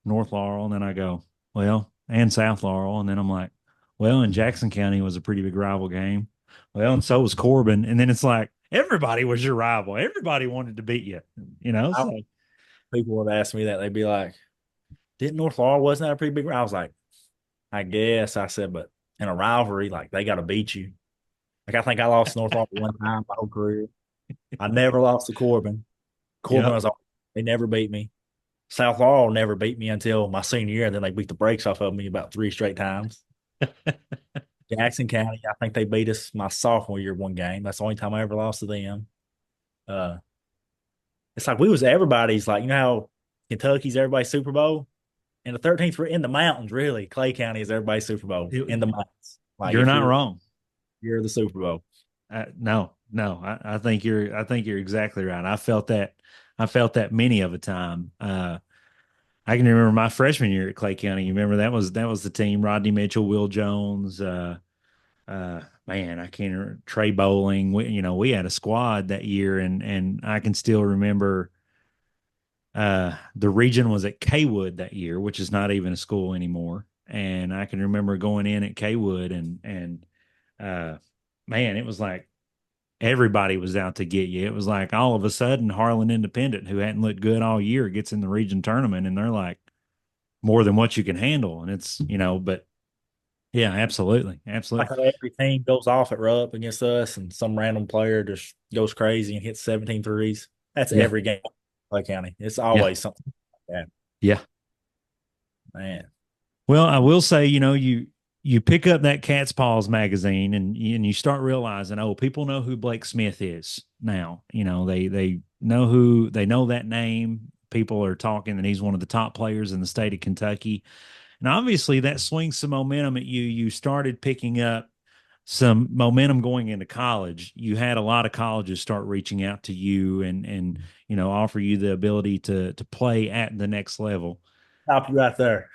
North Laurel, and then I go, well, and South Laurel, and then I'm like, well, in Jackson County was a pretty big rival game. Well, and so was Corbin. And then it's like, everybody was your rival. Everybody wanted to beat you, So. People would ask me that. They'd be like, didn't North Laurel, wasn't that a pretty big rival? I was like, I guess. I said, but in a rivalry, like they got to beat you. Like I think I lost to North Arkansas one time my whole career. I never lost to Corbin. Corbin Yep. was they never beat me. South Laurel never beat me until my senior year, and then they beat the brakes off of me about 3 straight times. Jackson County, I think they beat us my sophomore year one game. That's the only time I ever lost to them. It's like we was everybody's, like, you know how Kentucky's everybody's Super Bowl? And the 13th, we're in the mountains, really. Clay County is everybody's Super Bowl in the mountains. Like You're if not wrong. you're the Super Bowl. No. I think you're exactly right. I felt that many of a time. I can remember my freshman year at Clay County. You remember that was the team: Rodney Mitchell, Will Jones, man, I can't remember, Trey Bowling. We had a squad that year, and I can still remember. The region was at Kaywood that year, which is not even a school anymore. And I can remember going in at Kaywood, and man, it was like everybody was out to get you. It was like all of a sudden Harlan Independent, who hadn't looked good all year, gets in the region tournament, and they're like more than what you can handle. And it's, but yeah, absolutely. Like how every team goes off at Rupp against us, and some random player just goes crazy and hits 17 threes. That's every game in Clay County. It's always something like that. Yeah. Man. Well, I will say, you pick up that Cat's Paws magazine, and you start realizing, oh, people know who Blake Smith is now. They know that name. People are talking that he's one of the top players in the state of Kentucky. And obviously that swings some momentum at you. You started picking up some momentum going into college. You had a lot of colleges start reaching out to you and offer you the ability to play at the next level. Stop you right there.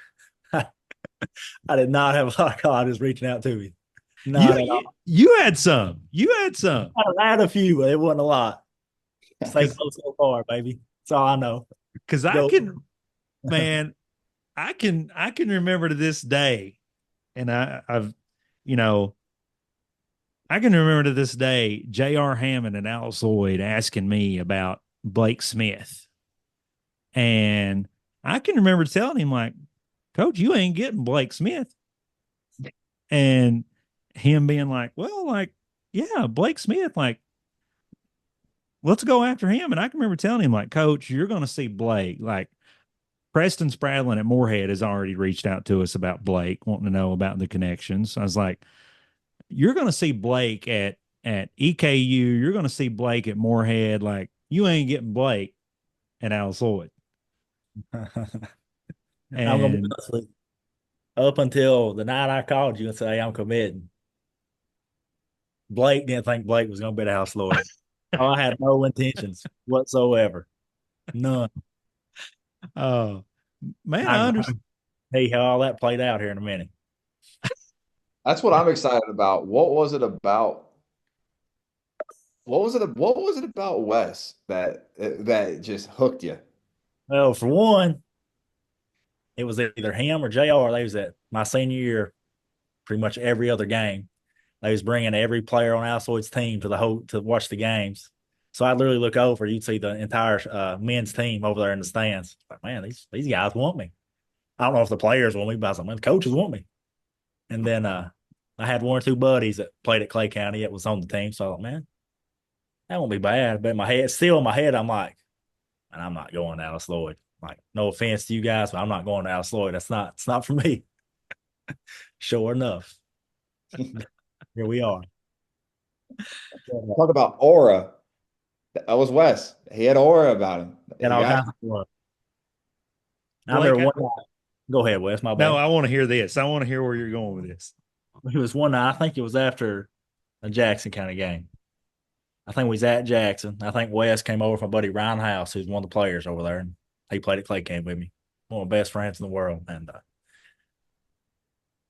I did not have a lot of colleges reaching out to me. Not at all. You had some. I had a few, but it wasn't a lot. Stay close so far, baby. That's all I know. Because I can remember to this day, and I can remember to this day J.R. Hammond and Alex Lloyd asking me about Blake Smith, and I can remember telling him, like, Coach, you ain't getting Blake Smith, and him being like, well, like, yeah, Blake Smith, like, let's go after him. And I can remember telling him, like, Coach, you're going to see Blake. Like, Preston Spradlin at Moorhead has already reached out to us about Blake, wanting to know about the connections. I was like, you're going to see Blake at EKU. You're going to see Blake at Moorhead. Like, you ain't getting Blake at Alice Lloyd. And up until the night I called you and said, hey, I'm committing, Blake didn't think Blake was going to be the House Lloyd. I had no intentions whatsoever. None. Oh, man, I understand. Hey, how all that played out here in a minute. That's what I'm excited about. What was it about? What was it about Wes that just hooked you? Well, for one, it was either him or JR. They was at my senior year, pretty much every other game. They was bringing every player on Alice Lloyd's team to watch the games. So I'd literally look over, you'd see the entire men's team over there in the stands. Like, man, these guys want me. I don't know if the players want me, but I was like, man, the coaches want me. And then I had one or two buddies that played at Clay County that was on the team. So I thought, man, that won't be bad. But still in my head, I'm like, man, I'm not going to Alice Lloyd. Like, no offense to you guys, but I'm not going to Alice Lloyd. It's not for me. Sure enough. Here we are. Talk about aura. That was Wes. He had aura about him. And all kinds of fun. I remember one night. Go ahead, Wes. My bad. No, I want to hear this. I want to hear where you're going with this. It was one night. I think it was after a Jackson kind of game. I think we was at Jackson. I think Wes came over with my buddy Ryan House, who's one of the players over there, and he played at Clay Camp with me. One of my best friends in the world. And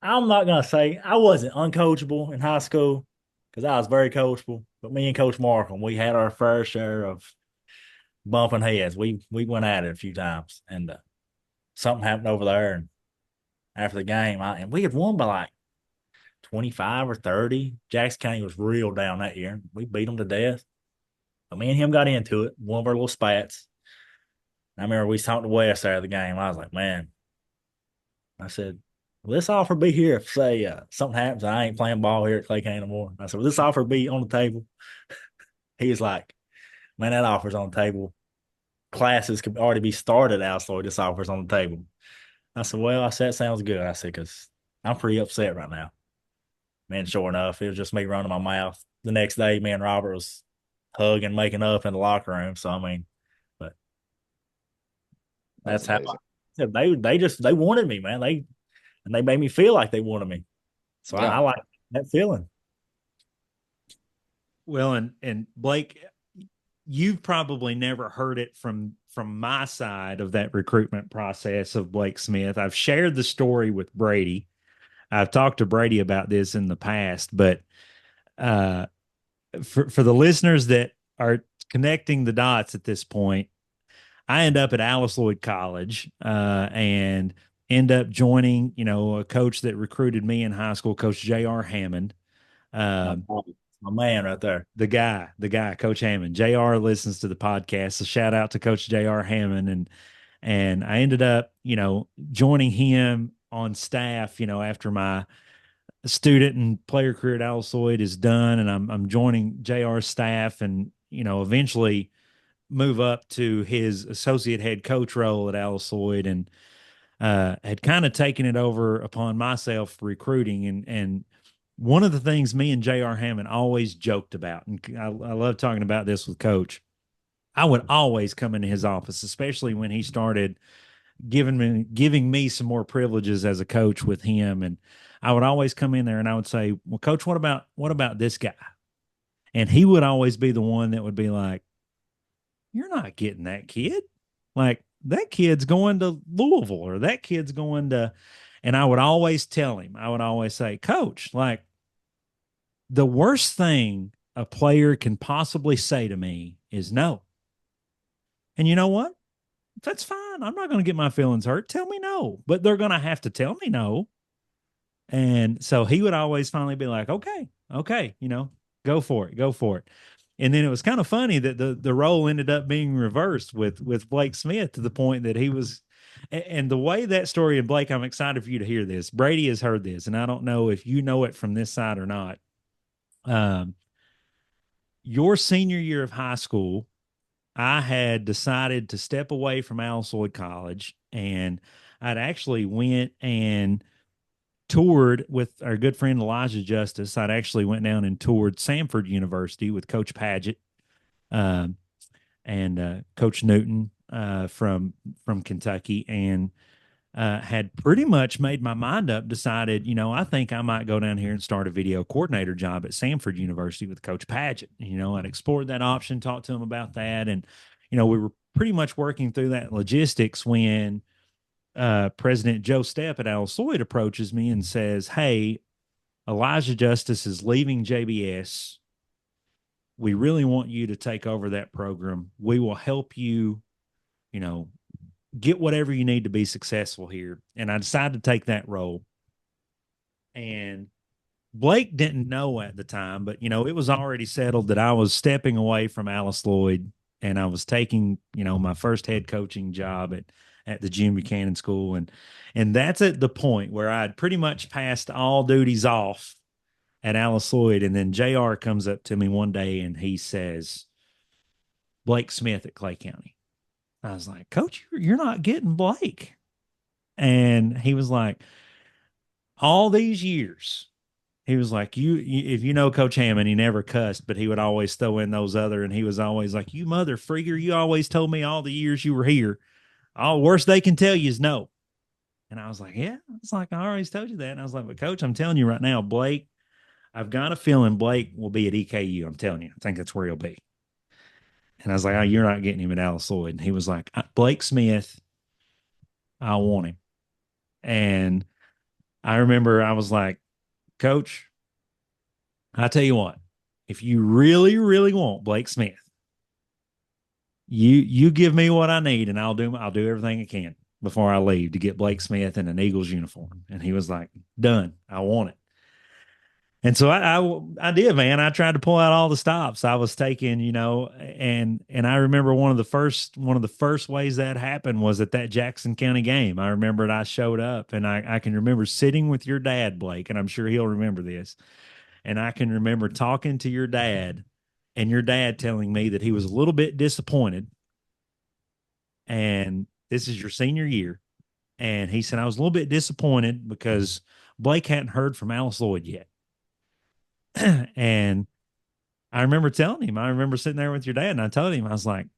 I'm not going to say I wasn't uncoachable in high school because I was very coachable. But me and Coach Markham, we had our fair share of bumping heads. We went at it a few times, and something happened over there. And after the game, and we had won by like 25 or 30. Jackson County was real down that year. We beat them to death. But me and him got into it, one of our little spats. And I remember we talked to Wes after the game. I was like, man, I said, will this offer be here if, say, something happens and I ain't playing ball here at Clay County anymore? I said, will this offer be on the table? He was like, man, that offer's on the table. Classes could already be started at Lloyd. This offer's on the table. I said, well, I said, sounds good. I said, because I'm pretty upset right now. Man, sure enough, it was just me running my mouth. The next day, me and Robert was hugging, making up in the locker room. So, I mean, but That's that's how amazing. they wanted me, man. They made me feel like they wanted me. So I Yeah. like that feeling. Well, and Blake, you've probably never heard it from my side of that recruitment process of Blake Smith. I've shared the story with Brady. I've talked to Brady about this in the past, but uh, for the listeners that are connecting the dots at this point, I end up at Lloyd College and end up joining, a coach that recruited me in high school, Coach J.R. Hammond. Um, My man right there. the guy, Coach Hammond. JR listens to the podcast. So shout out to Coach JR Hammond. And I ended up, joining him on staff, after my student and player career at Lloyd is done. And I'm joining JR's staff and, eventually move up to his associate head coach role at Lloyd and had kind of taken it over upon myself recruiting and one of the things me and J.R. Hammond always joked about, and I love talking about this with Coach, I would always come into his office, especially when he started giving me some more privileges as a coach with him. And I would always come in there and I would say, well, Coach, what about this guy? And he would always be the one that would be like, you're not getting that kid. Like, that kid's going to Louisville or that kid's going to, and I would always tell him, I would always say, Coach, like, the worst thing a player can possibly say to me is no. And you know what? That's fine. I'm not going to get my feelings hurt. Tell me no, but they're going to have to tell me no. And so he would always finally be like, okay, go for it, go for it. And then it was kind of funny that the role ended up being reversed with Blake Smith to the point that he was, and the way that story, and Blake, I'm excited for you to hear this. Brady has heard this, and I don't know if you know it from this side or not. Um, your senior year of high school, I had decided to step away from Lloyd College, and I'd actually went and toured with our good friend Elijah Justice. I'd actually went down and toured Samford University with Coach Paget um, and Coach Newton from Kentucky, and had pretty much made my mind up, decided, I think I might go down here and start a video coordinator job at Samford University with Coach Paget. I'd explored that option, talked to him about that. And, we were pretty much working through that logistics when President Joe Stepp at Lloyd approaches me and says, hey, Elijah Justice is leaving JBS. We really want you to take over that program. We will help you, get whatever you need to be successful here. And I decided to take that role. And Blake didn't know at the time, but it was already settled that I was stepping away from Lloyd and I was taking, my first head coaching job at the Jim Buchanan School. And that's at the point where I'd pretty much passed all duties off at Lloyd. And then JR comes up to me one day and he says, Blake Smith at Clay County. I was like, Coach, you're not getting Blake. And he was like, all these years, he was like, if you know Coach Hammond, he never cussed, but he would always throw in those other, and he was always like, you mother freaker, you always told me all the years you were here, all worst they can tell you is no. And I was like, yeah, it's like, I always told you that. And I was like, but Coach, I'm telling you right now, Blake, I've got a feeling Blake will be at EKU. I'm telling you, I think that's where he'll be. And I was like, oh, you're not getting him at Lloyd. And he was like, Blake Smith, I want him. And I remember I was like, Coach, I tell you what, if you really, really want Blake Smith, you give me what I need, and I'll do everything I can before I leave to get Blake Smith in an Eagles uniform. And he was like, done. I want it. And so I did, man. I tried to pull out all the stops I was taking, and I remember one of the first ways that happened was at that Jackson County game. I remembered I showed up, and I can remember sitting with your dad, Blake, and I'm sure he'll remember this. And I can remember talking to your dad, and your dad telling me that he was a little bit disappointed. And this is your senior year, and he said I was a little bit disappointed because Blake hadn't heard from Alice Lloyd yet. And I remember telling him, I remember sitting there with your dad, and I told him, I was like,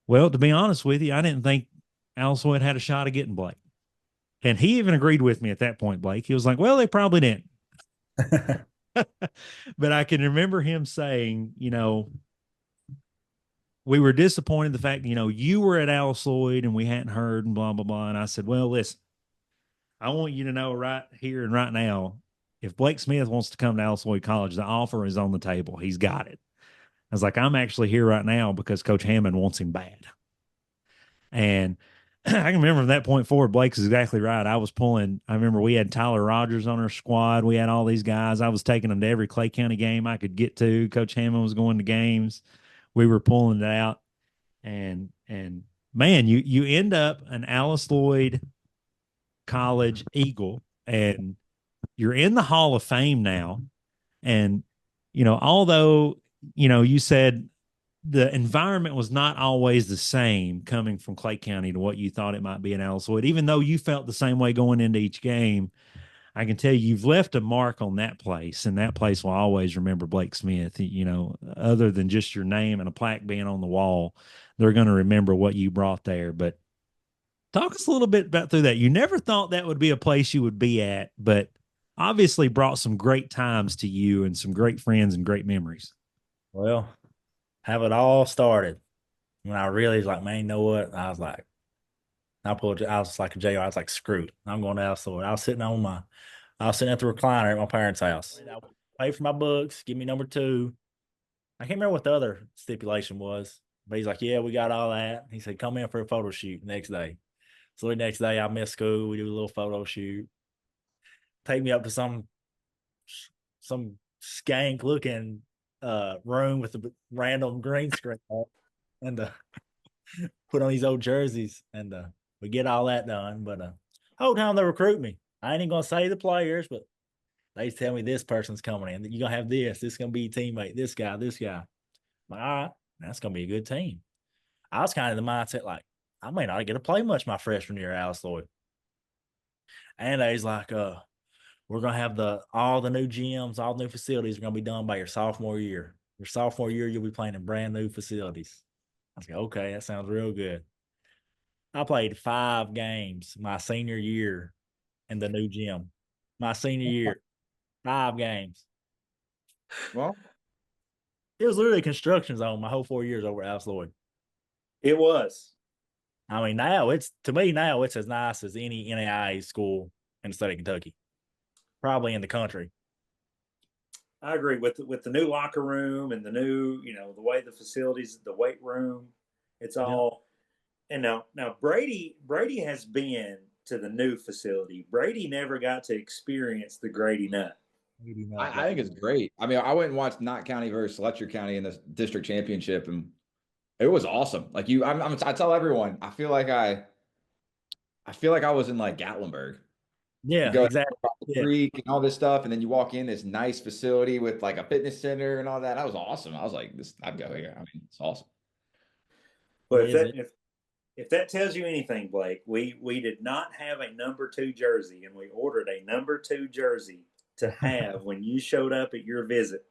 well, to be honest with you, I didn't think Alice Lloyd had a shot of getting Blake. And he even agreed with me at that point, Blake. He was like, well, they probably didn't. But I can remember him saying, we were disappointed the fact, you were at Alice Lloyd and we hadn't heard and blah, blah, blah. And I said, well, listen, I want you to know right here and right now, if Blake Smith wants to come to Alice Lloyd College, the offer is on the table. He's got it. I was like, I'm actually here right now because Coach Hammond wants him bad. And I can remember from that point forward, Blake's exactly right. I remember we had Tyler Rogers on our squad. We had all these guys. I was taking them to every Clay County game I could get to. Coach Hammond was going to games. We were pulling it out. And man, you end up an Alice Lloyd College Eagle, and you're in the Hall of Fame now. And, although, you said the environment was not always the same coming from Clay County to what you thought it might be in Alice Lloyd, even though you felt the same way going into each game, I can tell you've left a mark on that place, and that place will always remember Blake Smith. Other than just your name and a plaque being on the wall, they're going to remember what you brought there. But talk us a little bit about through that. You never thought that would be a place you would be at, but obviously brought some great times to you and some great friends and great memories. Well, have it all started when I really was like, man, you know what? I was like, I was like a JR. I was like, screw it. I'm going to Alice Lloyd. I was sitting at the recliner at my parents' house. I paid for my books, give me number 2. I can't remember what the other stipulation was, but he's like, yeah, we got all that. He said, come in for a photo shoot next day. So the next day I missed school. We do a little photo shoot. Take me up to some skank looking room with a random green screen and put on these old jerseys, and we get all that done. But whole time they recruit me. I ain't even gonna say the players, but they tell me this person's coming in. You're gonna have this is gonna be your teammate, this guy. I'm like, all right, that's gonna be a good team. I was kind of the mindset like, I may not get to play much my freshman year at Alice Lloyd. And he's like, we're gonna have all the new gyms, all the new facilities are gonna be done by your sophomore year. Your sophomore year, you'll be playing in brand new facilities. I was like, okay, that sounds real good. I played 5 games my senior year in the new gym. My senior year, 5 games. Well, It was literally a construction zone my whole 4 years over at Alice Lloyd. It was. I mean, now it's as nice as any NAIA school in the state of Kentucky, probably in the country. I agree with the new locker room and the new, the way the facilities, the weight room, it's all. And now Brady has been to the new facility. Brady never got to experience the Grady Nut. I think it's great. I mean, I went and watched Knott County versus Letcher County in the district championship, and it was awesome. Like I tell everyone, I feel like I was in like Gatlinburg. Yeah, You go exactly. the creek and all this stuff, and then you walk in this nice facility with like a fitness center and all that. That was awesome. I was like, I'd go here. I mean, it's awesome. But if that tells you anything, Blake, we did not have a number 2 jersey, and we ordered a number 2 jersey to have when you showed up at your visit,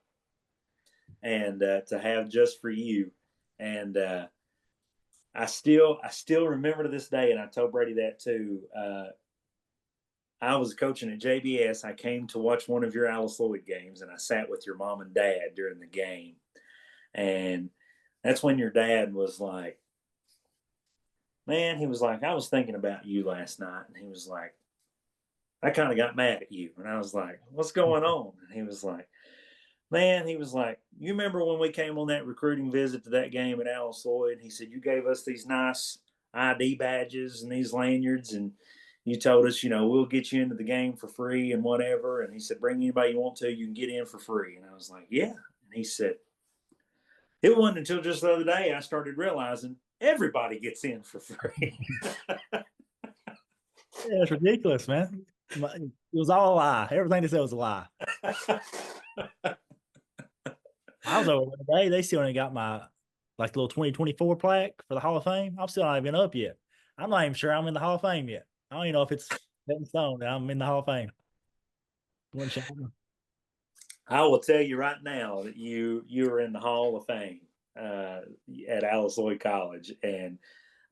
and to have just for you. And I still remember to this day, and I told Brady that too. I was coaching at JBS. I came to watch one of your Alice Lloyd games, and I sat with your mom and dad during the game. And that's when your dad was like, man, he was like, I was thinking about you last night. And he was like, I kind of got mad at you. And I was like, what's going on? And he was like, man, he was like, you remember when we came on that recruiting visit to that game at Alice Lloyd? He said, you gave us these nice ID badges and these lanyards, and you told us, we'll get you into the game for free and whatever. And he said, bring anybody you want to, you can get in for free. And I was like, yeah. And he said, it wasn't until just the other day I started realizing everybody gets in for free. Yeah, it's ridiculous, man. It was all a lie. Everything they said was a lie. I was over the day. They still ain't got my little 2024 plaque for the Hall of Fame. I'm still not even up yet. I'm not even sure I'm in the Hall of Fame yet. I don't even know if it's set in stone that I'm in the Hall of Fame. I will tell you right now that you are in the Hall of Fame at Alice Lloyd College, and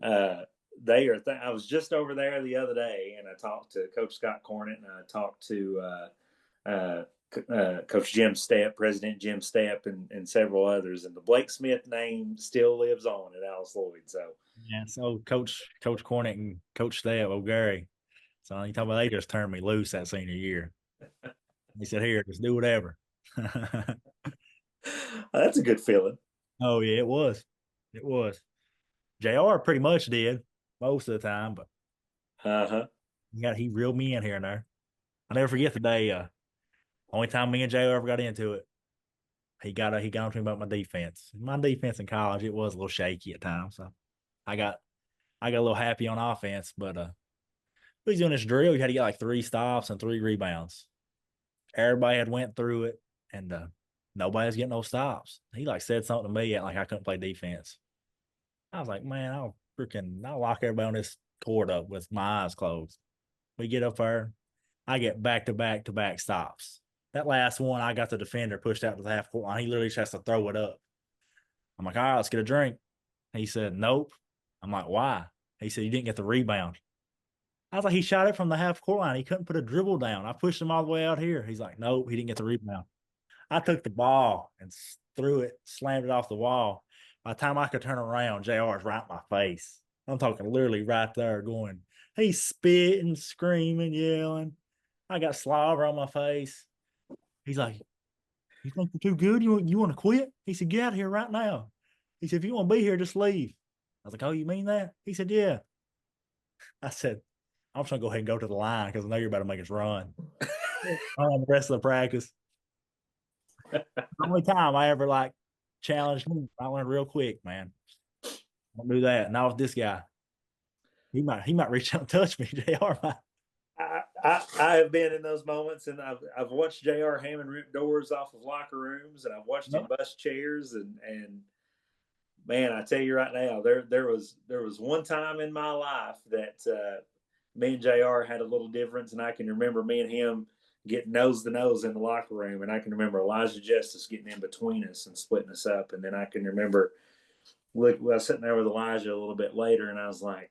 they are. I was just over there the other day, and I talked to Coach Scott Cornett, and I talked to Coach Jim Stepp, President Jim Stepp, and several others. And the Blake Smith name still lives on at Alice Lloyd. So yeah, so Coach Cornett and Coach Stepp, O'Gary. So you talking about they just turned me loose that senior year. He said, "Here, just do whatever." That's a good feeling. Oh yeah, it was. It was. JR pretty much did most of the time, but he reeled me in here and there. I'll never forget the day. Only time me and JR ever got into it. He got on to me about my defense. My defense in college, it was a little shaky at times. So I got a little happy on offense, but he's doing this drill. You had to get like 3 stops and 3 rebounds. Everybody had went through it, and nobody was getting no stops. He said something to me like I couldn't play defense. I was like, man, I'll lock everybody on this court up with my eyes closed. We get up there, I get back-to-back stops. That last one, I got the defender pushed out to the half court line. He literally just has to throw it up. I'm like, all right, let's get a drink. He said, nope. I'm like, why? He said, you didn't get the rebound. I was like, he shot it from the half court line. He couldn't put a dribble down. I pushed him all the way out here. He's like, nope, he didn't get the rebound. I took the ball and threw it, slammed it off the wall. By the time I could turn around, JR's right in my face. I'm talking literally right there going, he's spitting, screaming, yelling. I got slobber on my face. He's like, you think you're too good? You want to quit? He said, get out of here right now. He said, if you want to be here, just leave. I was like, oh, you mean that? He said, yeah. I said, I'm just going to go ahead and go to the line because I know you're about to make us run. On the rest of the practice. The only time I ever challenged him, I learned real quick, man. Don't do that. Not with this guy. He might reach out and touch me. JR might. I have been in those moments, and I've watched JR Hammond rip doors off of locker rooms, and I've watched him bust chairs, and man, I tell you right now, there was one time in my life that me and JR had a little difference, and I can remember me and him getting nose to nose in the locker room, and I can remember Elijah Justice getting in between us and splitting us up, and then I can remember I was sitting there with Elijah a little bit later, and I was like,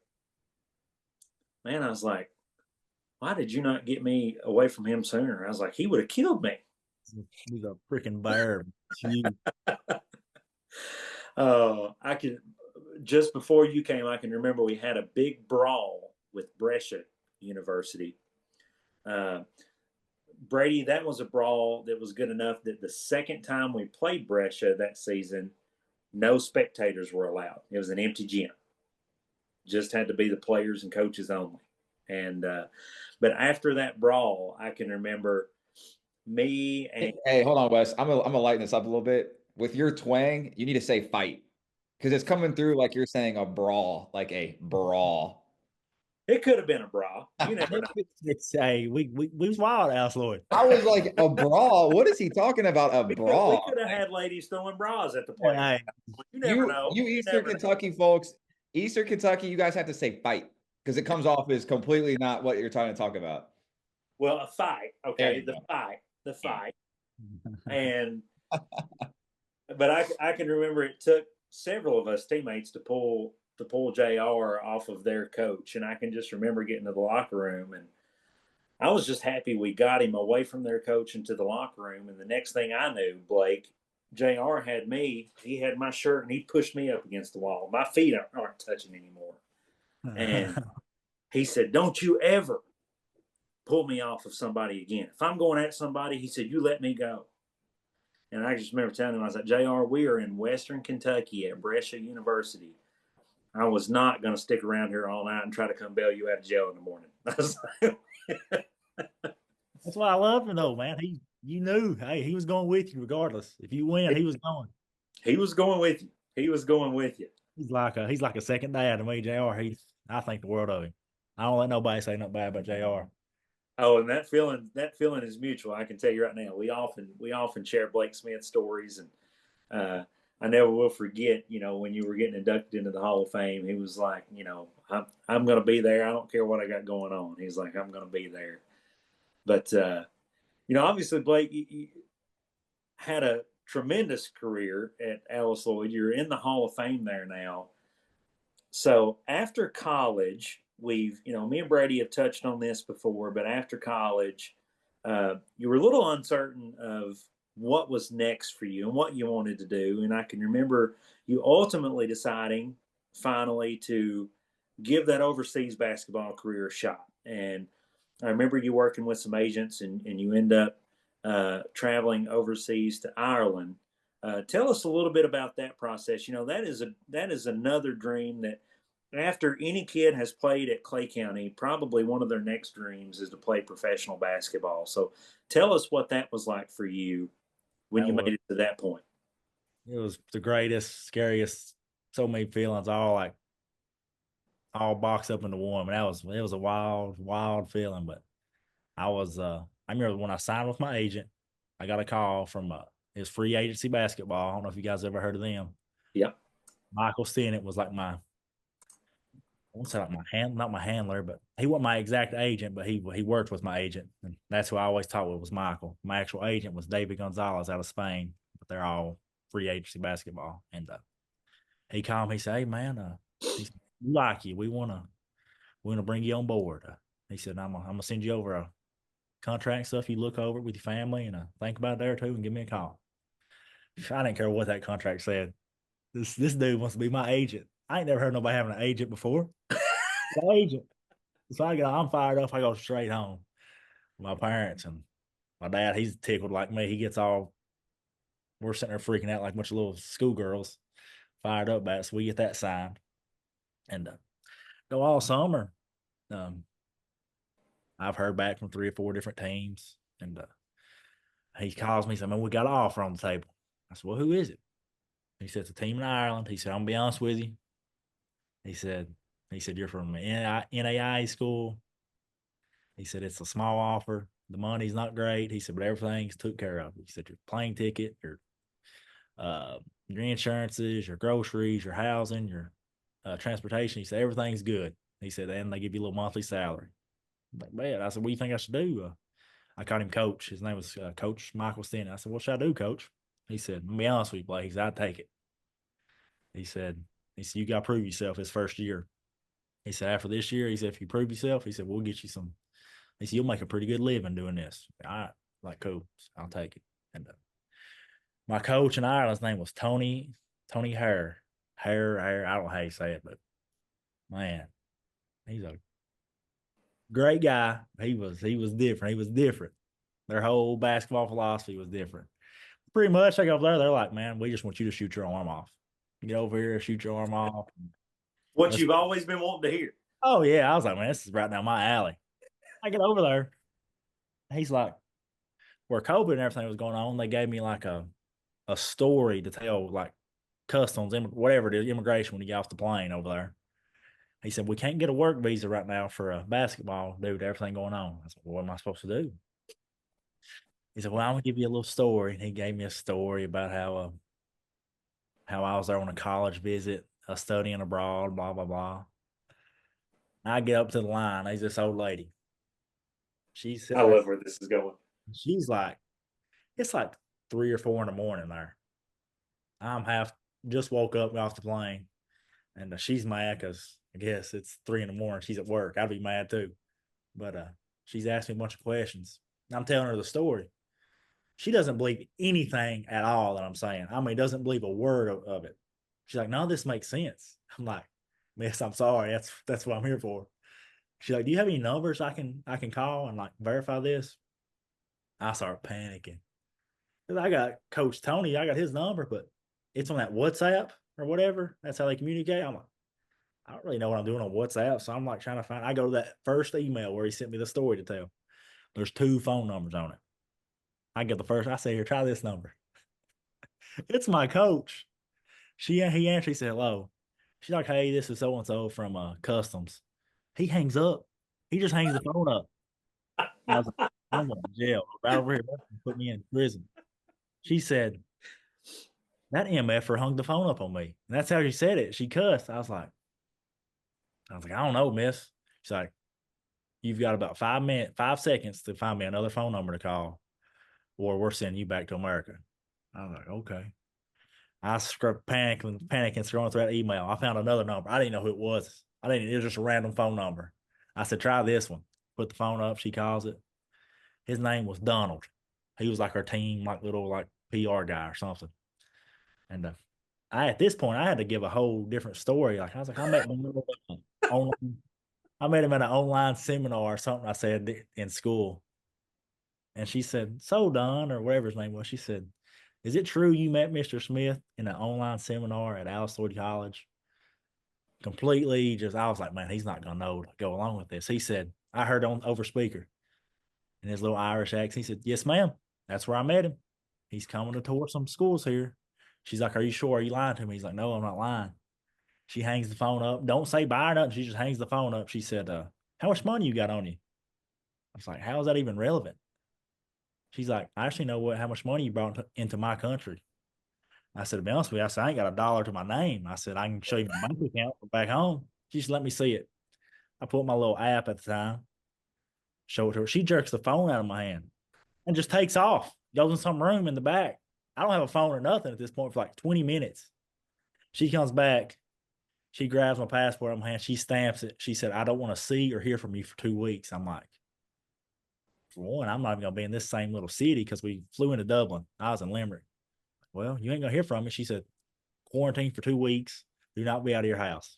why did you not get me away from him sooner? I was like, he would have killed me. He's a freaking bear. I can just before you came, I can remember we had a big brawl with Brescia University. Brady, that was a brawl that was good enough that the second time we played Brescia that season, no spectators were allowed. It was an empty gym. Just had to be the players and coaches only. And but after that brawl, I can remember me and Hey, hold on, Wes. I'm gonna lighten this up a little bit. With your twang, you need to say fight. Because it's coming through like you're saying a brawl, like a brawl. It could have been a brawl. You never know. We was wild, Alice Lloyd. I was like, a brawl? What is he talking about? A brawl? We could have had ladies throwing bras at the play. Hey, you never know. You Eastern Kentucky folks, Eastern Kentucky, you guys have to say fight because it comes off as completely not what you're trying to talk about. Well, a fight. Okay, the fight. And but I can remember it took several of us teammates to pull JR off of their coach, and I can just remember getting to the locker room, and I was just happy we got him away from their coach into the locker room. And the next thing I knew, Blake, JR had me. He had my shirt, and he pushed me up against the wall. My feet aren't touching anymore. And he said, "Don't you ever pull me off of somebody again. If I'm going at somebody," he said, "you let me go." And I just remember telling him, I was like, JR, we are in Western Kentucky at Brescia University. I was not going to stick around here all night and try to come bail you out of jail in the morning. That's why I love him though, man. You knew, hey, he was going with you regardless. If you win, he was going. He was going with you. He was going with you. He's like a second dad to me, JR. I think the world of him. I don't let nobody say nothing bad about JR. Oh, and that feeling is mutual. I can tell you right now. We often share Blake Smith stories, and I never will forget. When you were getting inducted into the Hall of Fame, he was like, I'm going to be there. I don't care what I got going on. He's like, I'm going to be there. But obviously, Blake, you had a tremendous career at Alice Lloyd. You're in the Hall of Fame there now. So after college, me and Brady have touched on this before, but after college, you were a little uncertain of what was next for you and what you wanted to do. And I can remember you ultimately deciding finally to give that overseas basketball career a shot. And I remember you working with some agents and you end up traveling overseas to Ireland. Tell us a little bit about that process. That is another dream that after any kid has played at Clay County, probably one of their next dreams is to play professional basketball. So tell us what that was like for you when you made it to that point. It was the greatest, scariest, so many feelings, all boxed up into one. It was a wild, wild feeling. But I remember when I signed with my agent, I got a call from his free agency basketball. I don't know if you guys ever heard of them. Yep. Michael Stennett was like I won't say like not my handler, but he wasn't my exact agent, but he worked with my agent. And that's who I always talked with was Michael. My actual agent was David Gonzalez out of Spain, but they're all free agency basketball. And he called me, he said, "Hey man, we like you. We wanna bring you on board." He said, I'm gonna send you over a contract stuff. You look over it with your family and think about it there too and give me a call. I didn't care what that contract said. This dude wants to be my agent. I ain't never heard nobody having an agent before. My agent. So I'm fired up. I go straight home. My parents and my dad, he's tickled like me. We're sitting there freaking out like a bunch of little schoolgirls, fired up about it. So we get that signed and go all summer. I've heard back from 3 or 4 different teams, and he calls me and says, "Man, we got an offer on the table." I said, "Well, who is it?" He said, "It's a team in Ireland." He said, "I'm gonna be honest with you." He said, "You're from NAI school." He said, "It's a small offer. The money's not great." He said, "But everything's took care of." He said, "Your plane ticket, your insurances, your groceries, your housing, your transportation." He said, "Everything's good." He said, "And they give you a little monthly salary." I'm like, "Man," I said, "What do you think I should do?" I called him Coach. His name was Coach Michael Stennett. I said, "What should I do, Coach?" He said, "I'm gonna be honest with you, Blake." He said, "I'd take it." He said, "You got to prove yourself his first year." He said, "After this year," he said, "if you prove yourself," he said, "we'll get you some." He said, "You'll make a pretty good living doing this." All right, like, cool. I'll take it. And my coach in Ireland's name was Tony Hare. Hare. I don't know how you say it, but man, he's a great guy. He was different. He was different. Their whole basketball philosophy was different. Pretty much, I go over there. They're like, "Man, we just want you to shoot your arm off. Get over here, shoot your arm off." What you've always been wanting to hear. Oh yeah, I was like, "Man, this is right down my alley." I get over there. He's like, where COVID and everything was going on, they gave me like a story to tell, like customs, whatever it is, immigration when you get off the plane over there. He said, "We can't get a work visa right now for a basketball due to everything going on." I said, "Well, what am I supposed to do?" He said, "Well, I'm gonna give you a little story." And he gave me a story about how I was there on a college visit, studying abroad, blah, blah, blah. I get up to the line. There's this old lady. I love where this is going. She's like, it's like 3 or 4 in the morning there. I'm just woke up, got off the plane, and she's mad because I guess it's 3 in the morning. She's at work. I'd be mad too. But she's asked me a bunch of questions. I'm telling her the story. She doesn't believe anything at all that I'm saying. I mean, doesn't believe a word of it. She's like, "No, this makes sense." I'm like, "Miss, I'm sorry. That's what I'm here for." She's like, "Do you have any numbers I can call and like verify this?" I start panicking. 'Cause I got Coach Tony, I got his number, but it's on that WhatsApp or whatever. That's how they communicate. I'm like, I don't really know what I'm doing on WhatsApp. So I'm like trying to find, I go to that first email where he sent me the story to tell. There's 2 phone numbers on it. I get the first, I say, here, try this number. It's my coach. He answered, he said, hello. She's like, hey, this is so-and-so from customs. He hangs up. He just hangs the phone up. I was like, I'm going to jail. Right over here, put me in prison. She said, that MFer hung the phone up on me. And that's how she said it. She cussed. I was like, I don't know, miss. She's like, you've got about 5 seconds to find me another phone number to call, or we're sending you back to America. I was like, okay. I started panicking, scrolling through that email. I found another number. I didn't know who it was. It was just a random phone number. I said, try this one. Put the phone up. She calls it. His name was Donald. He was like our team, like little like PR guy or something. And at this point, I had to give a whole different story. Like I was like, I met him at an online seminar or something. I said in school, and she said, "So Don or whatever his name was," she said, "Is it true you met Mr. Smith in an online seminar at Lloyd College?" Completely just, I was like, man, he's not gonna know to go along with this. He said, I heard on over speaker in his little Irish accent. He said, yes, ma'am. That's where I met him. He's coming to tour some schools here. She's like, are you sure? Are you lying to me? He's like, no, I'm not lying. She hangs the phone up. Don't say bye or nothing. She just hangs the phone up. She said, how much money you got on you? I was like, how is that even relevant? She's like, I actually know how much money you brought into my country. I said, to be honest with you, I said, I ain't got $1 to my name. I said, I can show you my bank account back home. She just let me see it. I pulled my little app at the time, show it to her. She jerks the phone out of my hand and just takes off, goes in some room in the back. I don't have a phone or nothing at this point for like 20 minutes. She comes back. She grabs my passport out of my hand. She stamps it. She said, I don't want to see or hear from you for 2 weeks. I'm like, for one, I'm not even going to be in this same little city because we flew into Dublin. I was in Limerick. Well, you ain't going to hear from me. She said, quarantine for 2 weeks. Do not be out of your house.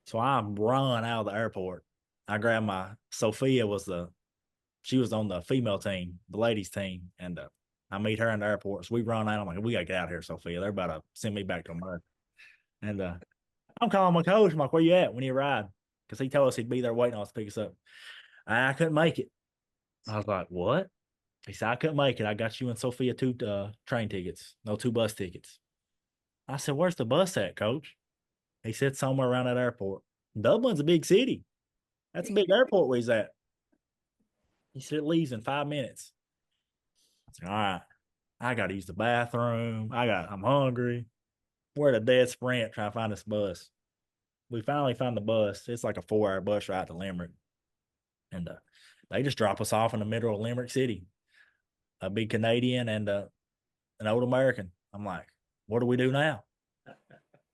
So I run out of the airport. I grabbed Sophia she was on the female team, the ladies team. And I meet her in the airport. So we run out. I'm like, we got to get out of here, Sophia. They're about to send me back to America. And I'm calling my coach. I'm like, where you at? When you ride? Because he told us he'd be there waiting on us to pick us up. I couldn't make it. I was like, what? He said, I couldn't make it. I got you and Sophia 2 train tickets. No, 2 bus tickets. I said, where's the bus at, coach? He said, somewhere around that airport. Dublin's a big city. That's a big airport where he's at. He said, it leaves in 5 minutes. I said, all right. I got to use the bathroom. I'm hungry. We're at a dead sprint trying to find this bus. We finally found the bus. It's like a 4-hour bus ride to Limerick. And they just drop us off in the middle of Limerick City. A big Canadian and an old American. I'm like, what do we do now?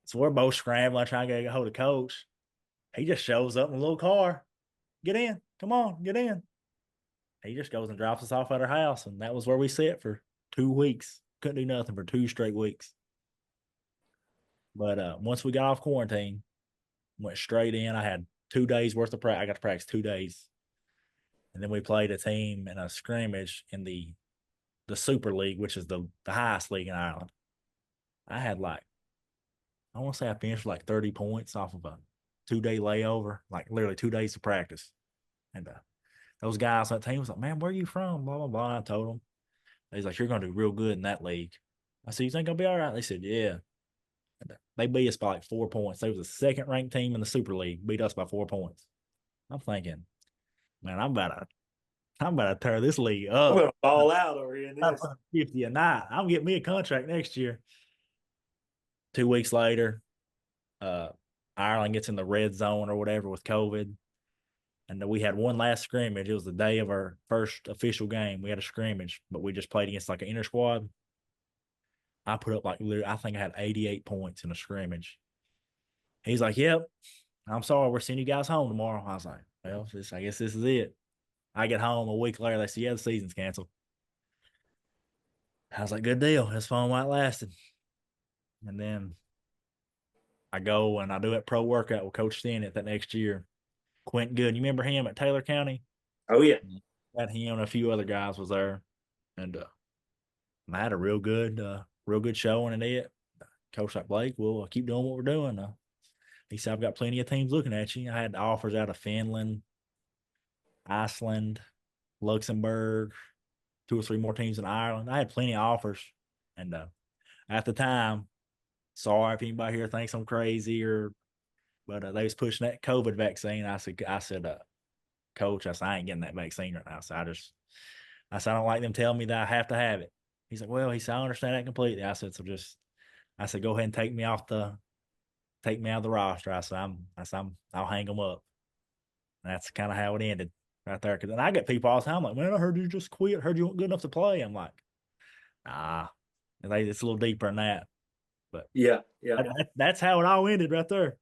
So we're both scrambling, trying to get a hold of coach. He just shows up in a little car. Get in. Come on, get in. He just goes and drops us off at our house. And that was where we sat for 2 weeks. Couldn't do nothing for 2 straight weeks. But once we got off quarantine, went straight in. I had 2 days worth of practice. I got to practice 2 days. And then we played a team in a scrimmage in the Super League, which is the highest league in Ireland. I had I want to say I finished like 30 points off of a 2-day layover, like literally 2 days of practice. And those guys on that team was like, man, where are you from? Blah, blah, blah. I told them. He's like, you're going to do real good in that league. I said, you think I'll be all right? They said, yeah. And they beat us by like 4 points. They was the second ranked team in the Super League, beat us by 4 points. I'm thinking, man, I'm about to tear this league up. I'm going to ball out over here in I'm this. 50 a night. I'm getting me a contract next year. 2 weeks later, Ireland gets in the red zone or whatever with COVID. And we had one last scrimmage. It was the day of our first official game. We had a scrimmage, but we just played against like an inter squad. I put up I think I had 88 points in a scrimmage. He's like, yep, I'm sorry. We're sending you guys home tomorrow. I was like, well, I guess this is it. I get home a week later. They say, yeah, the season's canceled. I was like, good deal. It's fun while it lasted. And then I go and I do that pro workout with Coach Stennett that next year. Quentin Good. You remember him at Taylor County? Oh, yeah. That him and a few other guys was there. And I had a real good showing in it. Coach like, Blake, we'll keep doing what we're doing. He said, I've got plenty of teams looking at you. I had offers out of Finland, Iceland, Luxembourg, 2 or 3 more teams in Ireland. I had plenty of offers. And at the time, sorry if anybody here thinks I'm crazy but they was pushing that COVID vaccine. I said, Coach, I said, I ain't getting that vaccine right now. So I said, I don't like them telling me that I have to have it. He's like, well, I understand that completely. I said, go ahead and take me out of the roster. I'll hang them up. And that's kind of how it ended right there. Cause then I get people all the time like, man, I heard you just quit. Heard you weren't good enough to play. I'm like, nah, it's a little deeper than that. But yeah. That's how it all ended right there.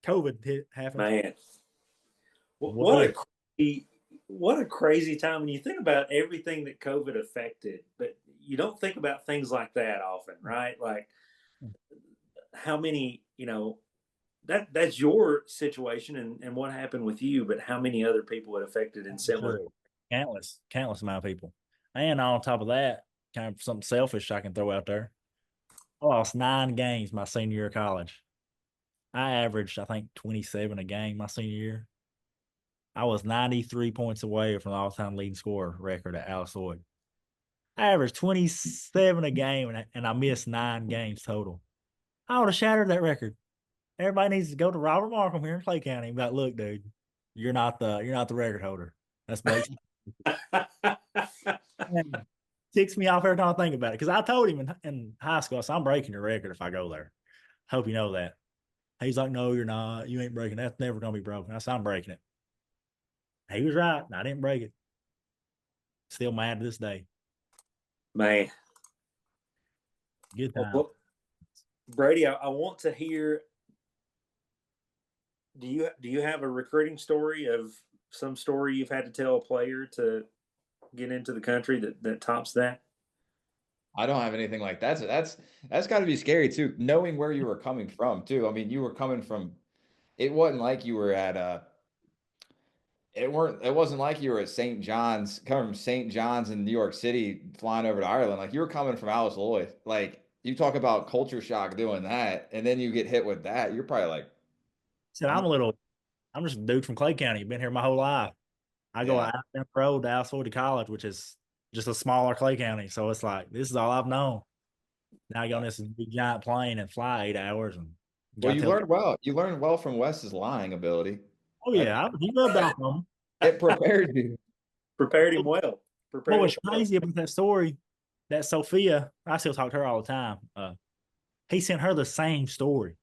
COVID happened. Man, what a crazy time when you think about everything that COVID affected, but you don't think about things like that often, right? Like how many, that's your situation and what happened with you, but how many other people it affected in similar. Countless amount of people. And on top of that, kind of something selfish I can throw out there. I lost 9 games my senior year of college. I averaged, I think, 27 a game my senior year. I was 93 points away from the all-time leading scorer record at Lloyd. I averaged 27 a game, and I missed 9 games total. I would have shattered that record. Everybody needs to go to Robert Markham here in Clay County and be like, look, dude, you're not the record holder. That's basically ticks me off every time I think about it. Because I told him in high school, I said, I'm breaking your record if I go there. Hope you know that. He's like, no, you're not. You ain't breaking. That's never going to be broken. I said, I'm breaking it. He was right. I didn't break it. Still mad to this day. Man. Good time. Well, Brady, I want to hear, do you have a recruiting story of some story you've had to tell a player to get into the country that tops that? I don't have anything like that. So that's got to be scary too, knowing where you were coming from too. I mean, you were coming from, it wasn't like you were at it wasn't like you were at St. John's, coming from St. John's in New York City, flying over to Ireland. Like you were coming from Alice Lloyd. Like you talk about culture shock doing that, and then you get hit with that. You're probably like, I'm just a dude from Clay County. Been here my whole life. I go out the road to Alice Lloyd College, which is just a smaller Clay County. So it's like, this is all I've known. Now I go on this big giant plane and fly 8 hours. And well, you learned well. You learned well from Wes's lying ability. Oh yeah, he rubbed off on me. It prepared you. Prepared him well. What was crazy about that story, that Sophia, I still talk to her all the time. He sent her the same story.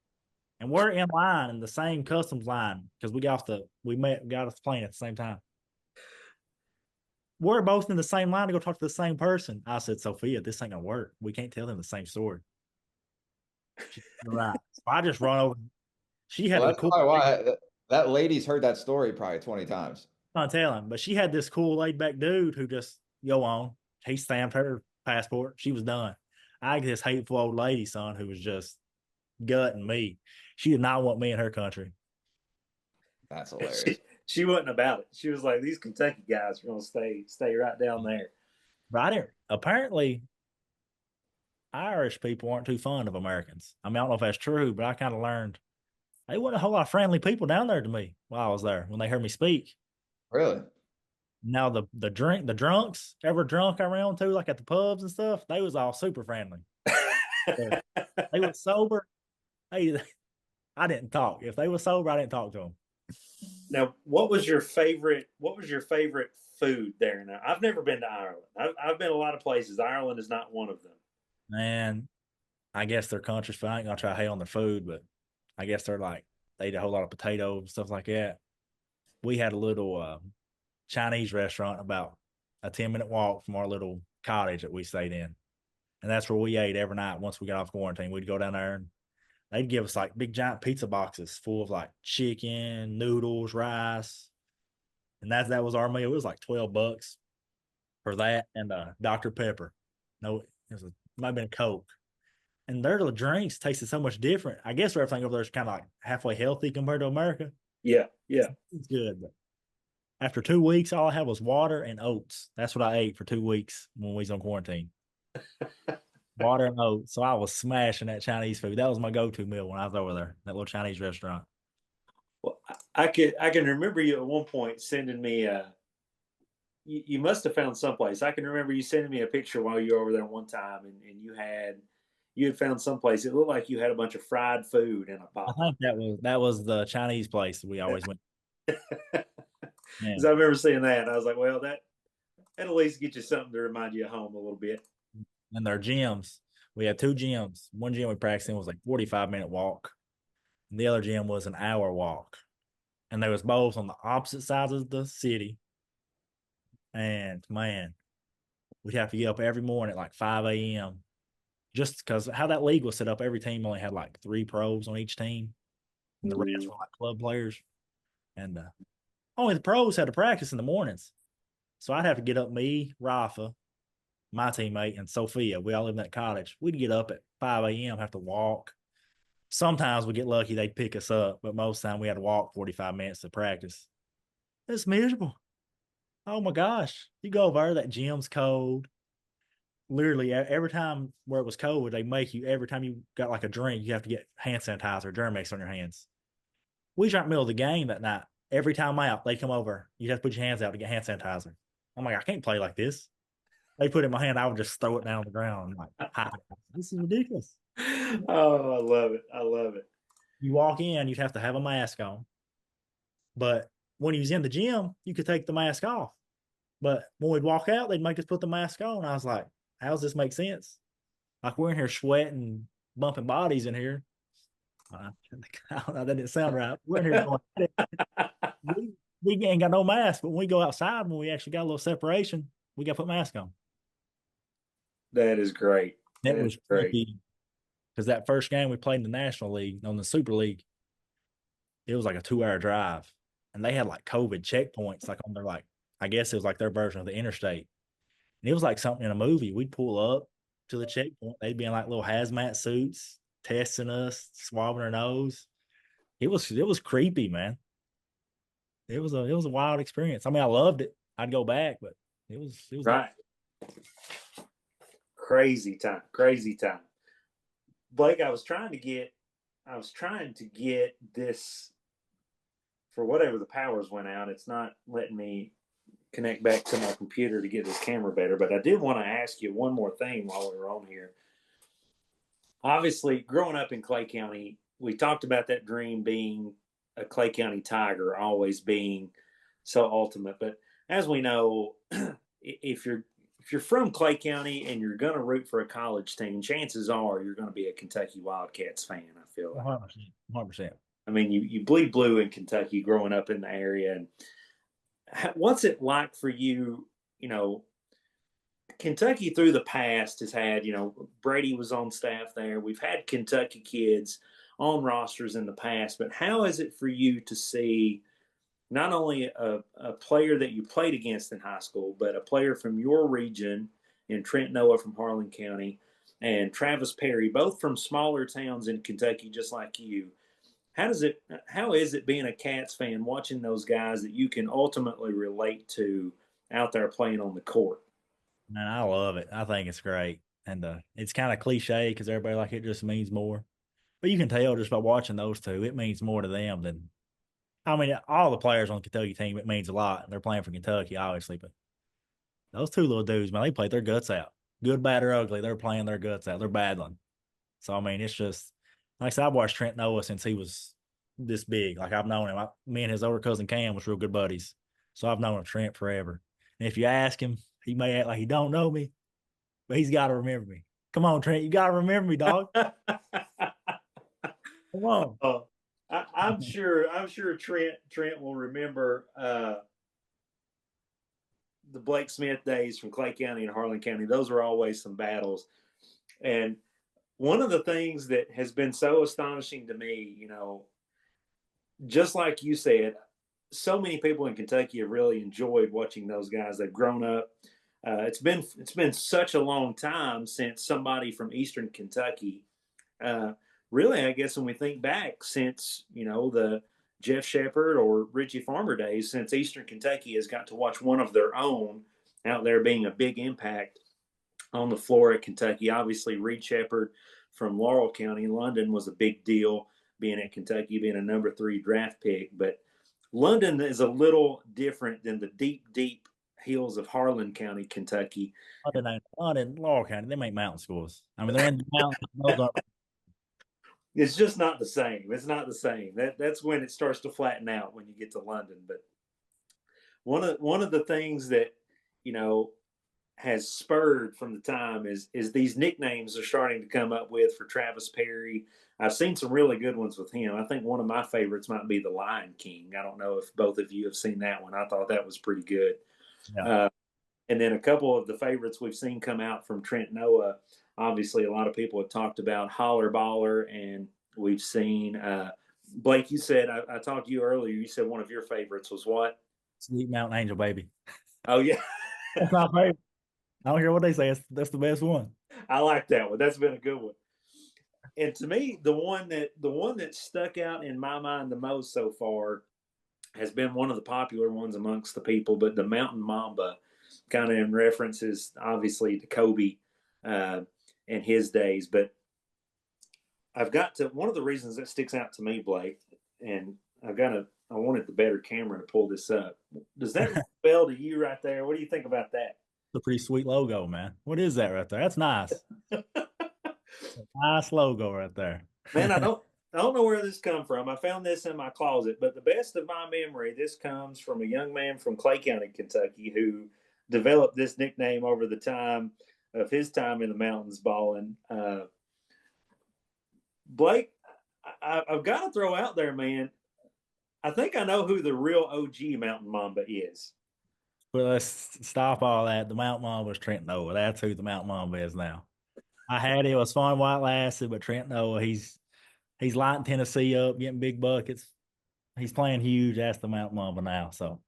And we're in line in the same customs line because we got off the plane at the same time. We're both in the same line to go talk to the same person. I said, Sophia, this ain't gonna work. We can't tell them the same story. She's right. So I just run over. She had That's probably why that lady's heard that story probably 20 times. I'm telling, but she had this cool laid back dude who just go on. He stamped her passport. She was done. I had this hateful old lady, son, who was just gutting me. She did not want me in her country. That's hilarious. She wasn't about it. She was like, these Kentucky guys are going to stay right down there. Right. Apparently, Irish people aren't too fond of Americans. I mean, I don't know if that's true, but I kind of learned they wasn't a whole lot of friendly people down there to me while I was there when they heard me speak. Really? Now the drunks, ever drunk I ran to, like at the pubs and stuff, they was all super friendly. They were sober. Hey, I didn't talk. If they were sober, I didn't talk to them. Now, what was your favorite food there? Now, I've never been to Ireland. I've been a lot of places. Ireland is not one of them. Man, I guess their country's fine. I ain't gonna try to hate on their food, but I guess they eat a whole lot of potatoes and stuff like that. We had a little Chinese restaurant about a 10-minute walk from our little cottage that we stayed in. And that's where we ate every night once we got off quarantine. We'd go down there and they'd give us like big giant pizza boxes full of like chicken, noodles, rice. And that was our meal. It was like $12 for that and Dr. Pepper. No, might have been a Coke. And their little drinks tasted so much different. I guess everything over there is kind of like halfway healthy compared to America. Yeah. It's good. But after 2 weeks, all I had was water and oats. That's what I ate for 2 weeks when we was on quarantine. water and oats. So I was smashing that Chinese food. That was my go-to meal when I was over there, that little Chinese restaurant. Well, I can remember you at one point sending me you must have found someplace. I can remember you sending me a picture while you were over there one time, and you had found someplace. It looked like you had a bunch of fried food in a I pot. think that was the Chinese place we always went. Because I remember seeing that, and I was like, well, that at least get you something to remind you of home a little bit. And their gyms, we had 2 gyms. One gym we practiced in was like 45-minute walk, and the other gym was an hour walk. And they was both on the opposite sides of the city. And man, we'd have to get up every morning at like 5 a.m. just because how that league was set up. Every team only had like 3 pros on each team, and the rest were like club players. And only the pros had to practice in the mornings. So I'd have to get up, me, Rafa, my teammate, and Sophia. We all lived in that cottage. We'd get up at 5 a.m., have to walk. Sometimes we get lucky, they'd pick us up, but most of the time we had to walk 45 minutes to practice. It's miserable. Oh my gosh. You go over there, that gym's cold. Literally, every time where it was cold, they make you, every time you got like a drink, you have to get hand sanitizer, Germ-X on your hands. We drank middle of the game that night. Every time out, they come over. You have to put your hands out to get hand sanitizer. I'm like, I can't play like this. They put it in my hand, I would just throw it down on the ground. I'm like, hi. This is ridiculous. Oh, I love it. I love it. You walk in, you'd have to have a mask on. But when he was in the gym, you could take the mask off. But when we'd walk out, they'd make us put the mask on. I was like, how does this make sense? Like, we're in here sweating, bumping bodies in here. That didn't sound right. We're in here going, we ain't got no mask, but when we go outside, when we actually got a little separation, we got to put mask on. That is great. That was great. Because that first game we played in the National League, on the Super League, it was like a 2-hour drive. And they had like COVID checkpoints, like on their, like, I guess it was like their version of the interstate. And it was like something in a movie. We'd pull up to the checkpoint. They'd be in like little hazmat suits, testing us, swabbing our nose. It was creepy, man. It was a wild experience. I mean, I loved it. I'd go back, but it was right. Crazy time. Blake, I was trying to get this, for whatever the powers went out, it's not letting me connect back to my computer to get this camera better. But I did want to ask you one more thing while we were on here. Obviously, growing up in Clay County, we talked about that dream being a Clay County Tiger, always being so ultimate. But as we know, if you're from Clay County and you're going to root for a college team, chances are you're going to be a Kentucky Wildcats fan, I feel like. 100%. I mean, you bleed blue in Kentucky growing up in the area. And what's it like for you? You know, Kentucky through the past has had, Brady was on staff there. We've had Kentucky kids on rosters in the past, but how is it for you to see not only a player that you played against in high school, but a player from your region, in Trent Noah from Harlan County and Travis Perry, both from smaller towns in Kentucky, just like you? How is it being a Cats fan, watching those guys that you can ultimately relate to out there playing on the court? Man, I love it. I think it's great. And it's kind of cliche because everybody like it just means more. But you can tell just by watching those two, it means more to them than, I mean, all the players on the Kentucky team, it means a lot. They're playing for Kentucky, obviously. But those two little dudes, man, they played their guts out. Good, bad, or ugly, they're playing their guts out. They're battling. So, I mean, it's just, like I said, I've watched Trent Noah since he was this big. Like, I've known him. Me and his older cousin Cam was real good buddies. So I've known Trent forever. And if you ask him, he may act like he don't know me, but he's got to remember me. Come on, Trent. You got to remember me, dog. Come on. I'm sure Trent will remember the Blake Smith days from Clay County and Harlan County. Those were always some battles. And one of the things that has been so astonishing to me, just like you said, so many people in Kentucky have really enjoyed watching those guys. They've grown up. It's been such a long time since somebody from Eastern Kentucky, really, I guess when we think back since, the Jeff Shepard or Richie Farmer days, since Eastern Kentucky has got to watch one of their own out there being a big impact on the floor at Kentucky. Obviously, Reed Shepherd from Laurel County, London, was a big deal being at Kentucky, being a number 3 draft pick. But London is a little different than the deep, deep hills of Harlan County, Kentucky. London, Laurel County, they make mountain schools. I mean, they're in the mountains. It's just not the same. It's not the same. That's when it starts to flatten out when you get to London. But one of the things that, you know, has spurred from the time is these nicknames are starting to come up with for Travis Perry. I've seen some really good ones with him. I think one of my favorites might be the Lion King. I don't know if both of you have seen that one. I thought that was pretty good. Yeah. And then a couple of the favorites we've seen come out from Trent Noah. Obviously, a lot of people have talked about Holler Baller, and we've seen Blake. You said I talked to you earlier. You said one of your favorites was what? Sweet Mountain Angel, baby. Oh yeah, That's my favorite. I don't care what they say. That's the best one. I like that one. That's been a good one. And to me, the one that stuck out in my mind the most so far has been one of the popular ones amongst the people, but the Mountain Mamba, kind of in references, obviously, to Kobe and his days. But I've got to, one of the reasons that sticks out to me, Blake, and I wanted the better camera to pull this up. Does that spell to you right there? What do you think about that? It's a pretty sweet logo, man. What is that right there? That's nice. Nice logo right there. Man, I don't know where this come from. I found this in my closet, but the best of my memory, this comes from a young man from Clay County, Kentucky, who developed this nickname over the time of his time in the mountains balling. Blake, I've got to throw out there, man. I think I know who the real OG Mountain Mamba is. But let's stop all that. The Mountain Mamba was Trent Noah. That's who the Mountain Mamba is now. I had it was fun while it lasted, but Trent Noah, he's lighting Tennessee up, getting big buckets. He's playing huge. That's the Mountain Mamba now. So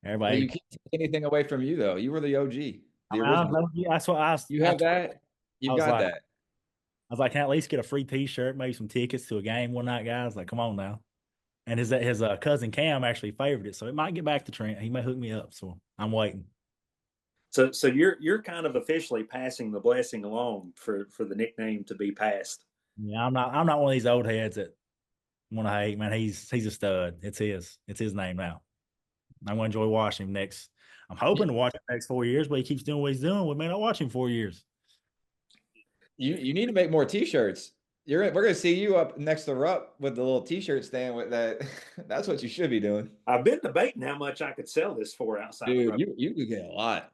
everybody, Well, you can't take anything away from you though. You were the OG, the original. that's what I. You have that. You've got that. I was like, can I at least get a free T-shirt, maybe some tickets to a game one night, guys? Like, come on now. And his cousin Cam actually favored it, so it might get back to Trent. He may hook me up, so I'm waiting. So you're kind of officially passing the blessing along for the nickname to be passed. Yeah, I'm not one of these old heads that want to hate. Man, he's a stud. It's his name now. I'm going to enjoy watching him next. I'm hoping to watch him next 4 years, but he keeps doing what he's doing. We may not watch him 4 years. You need to make more T-shirts. We're gonna see you up next to Rupp with the little T-shirt stand with that. That's what you should be doing. I've been debating how much I could sell this for outside. Dude, you could get a lot.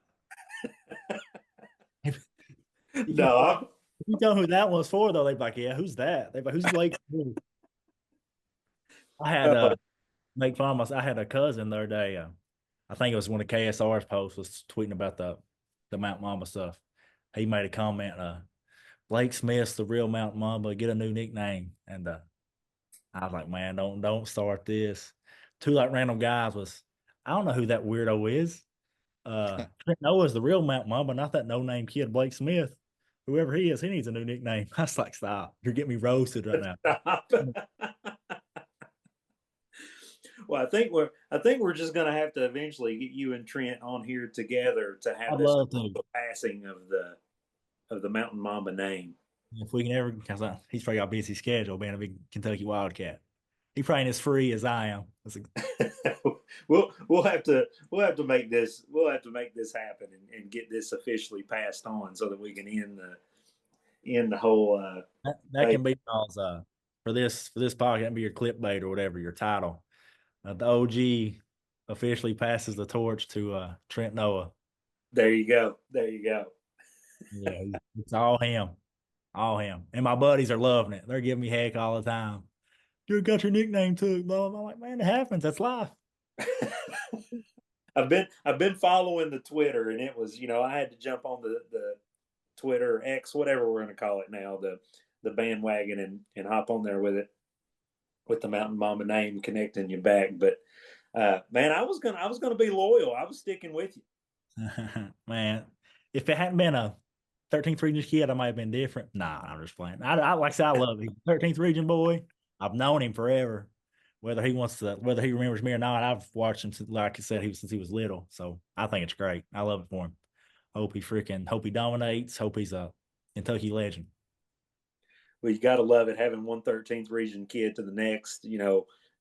No, if you tell them who that was for, though, they'd be like, "Yeah, who's that?" They'd be like, "Who's Blake?" I had make fun of myself. I had a cousin the other day. I think it was one of KSR's posts was tweeting about the Mount Mamba stuff. He made a comment. Blake Smith's the real Mountain Mamba. Get a new nickname. And I was like, man, don't start this. Two like random guys was. I don't know who that weirdo is. Trent Noah's the real Mountain Mamba, not that no-name kid Blake Smith. Whoever he is, he needs a new nickname. I was like, stop. You're getting me roasted right now. Well, I think we're just gonna have to eventually get you and Trent on here together to have this passing of the Mountain Mamba name. If we can ever, because he's probably got a busy schedule being a big Kentucky Wildcat. He probably ain't as free as I am. We'll have to make this happen and get this officially passed on so that we can end the whole. That can be because for this podcast, can be your clickbait or whatever your title. The OG officially passes the torch to Trent Noah. There you go. Yeah, it's all him. And my buddies are loving it. They're giving me heck all the time. You got your nickname too. I'm like, man, it happens. That's life. I've been following the Twitter, and it was, I had to jump on the Twitter X, whatever we're going to call it now, the bandwagon, and hop on there with the Mountain Mamba name connecting you back. But man, I was gonna be loyal. I was sticking with you. Man, if it hadn't been a 13th region kid, I might have been different. Nah, I'm just playing. I like I said, I love him. 13th region boy. I've known him forever. Whether he remembers me or not, I've watched him since, like I said, since he was little. So I think it's great. I love it for him. Hope he dominates. Hope he's a Kentucky legend. Well, you got to love it having one 13th region kid to the next.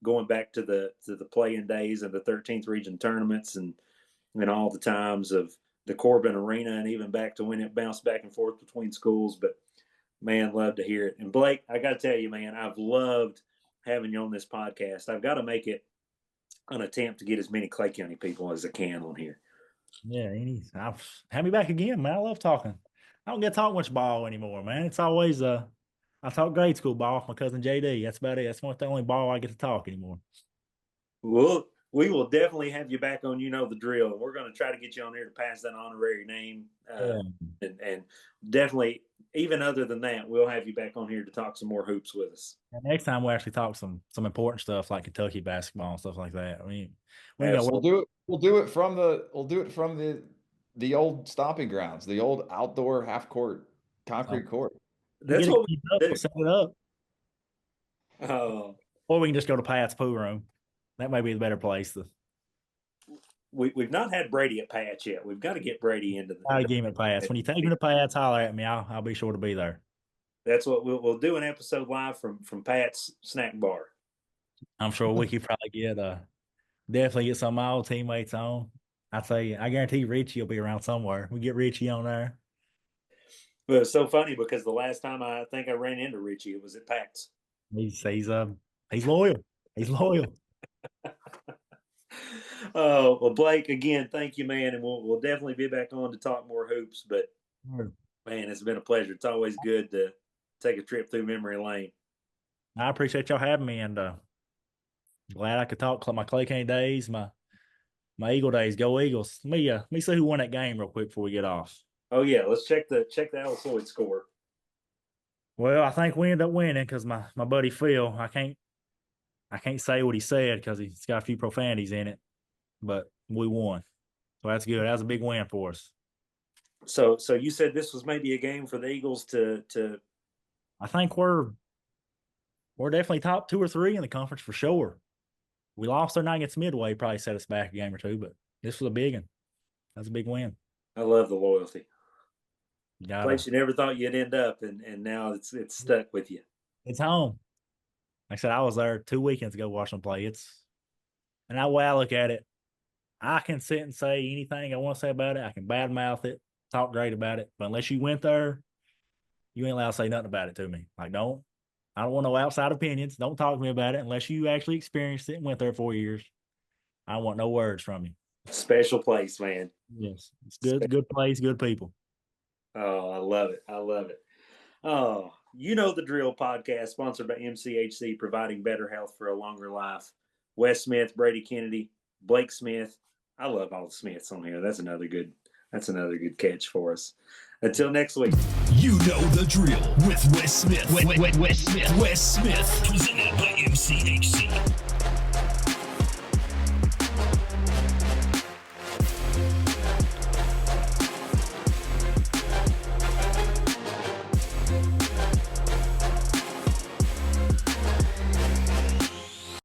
Going back to the playing days of the 13th region tournaments and all the times of the Corbin Arena, and even back to when it bounced back and forth between schools. But man, love to hear it. And Blake, I got to tell you, man, I've loved having you on this podcast. I've got to make it an attempt to get as many Clay County people as I can on here. Yeah, have me back again, man. I love talking. I don't get to talk much ball anymore, man. It's always I talk grade school ball with my cousin JD. That's about it. That's the only ball I get to talk anymore. Well, we will definitely have you back on. You know the drill. We're going to try to get you on here to pass that honorary name, and definitely, even other than that, we'll have you back on here to talk some more hoops with us. And next time we'll actually talk some important stuff like Kentucky basketball and stuff like that. I mean, we'll do it from the old stomping grounds, the old outdoor half court concrete court. That's what we do. Set it up. Oh. Or we can just go to Pat's pool room. That may be the better place. We've not had Brady at Pat's yet. We've got to get Brady into the game at Pat's. When you take me to Pat's, holler at me. I'll be sure to be there. That's what we'll do, an episode live from Pat's snack bar. I'm sure we could probably definitely get some of my old teammates on. I tell you, I guarantee Richie will be around somewhere. We get Richie on there. Well, it's so funny because the last time I think I ran into Richie, it was at Pat's. He's loyal. He's loyal. Oh, well, Blake, again, thank you, man. And we'll definitely be back on to talk more hoops. But, man, it's been a pleasure. It's always good to take a trip through memory lane. I appreciate y'all having me, and glad I could talk my Clay County days, my Eagle days. Go Eagles. Let me see who won that game real quick before we get off. Oh, yeah. Let's check the Alex Lloyd score. Well, I think we ended up winning because my buddy Phil, I can't say what he said because he's got a few profanities in it, but we won. So that's good. That was a big win for us. So you said this was maybe a game for the Eagles to I think we're definitely top 2 or 3 in the conference for sure. We lost our night against Midway, probably set us back a game or two, but this was a big one. That's a big win. I love the loyalty. Place you never thought you'd end up, and now it's stuck with you. It's home. Like I said, I was there 2 weekends ago watching them play. And that way I look at it, I can sit and say anything I want to say about it. I can badmouth it, talk great about it. But unless you went there, you ain't allowed to say nothing about it to me. Like, I don't want no outside opinions. Don't talk to me about it unless you actually experienced it and went there 4 years. I don't want no words from you. Special place, man. Yes. It's good. Good place, good people. Oh, I love it. I love it. Oh, you know the drill podcast sponsored by MCHC, providing better health for a longer life. Wes Smith, Brady Kennedy, Blake Smith. I love all the Smiths on here. That's another good catch for us. Until next week. You know the drill with Wes Smith. Wes Smith. Presented by MCHC.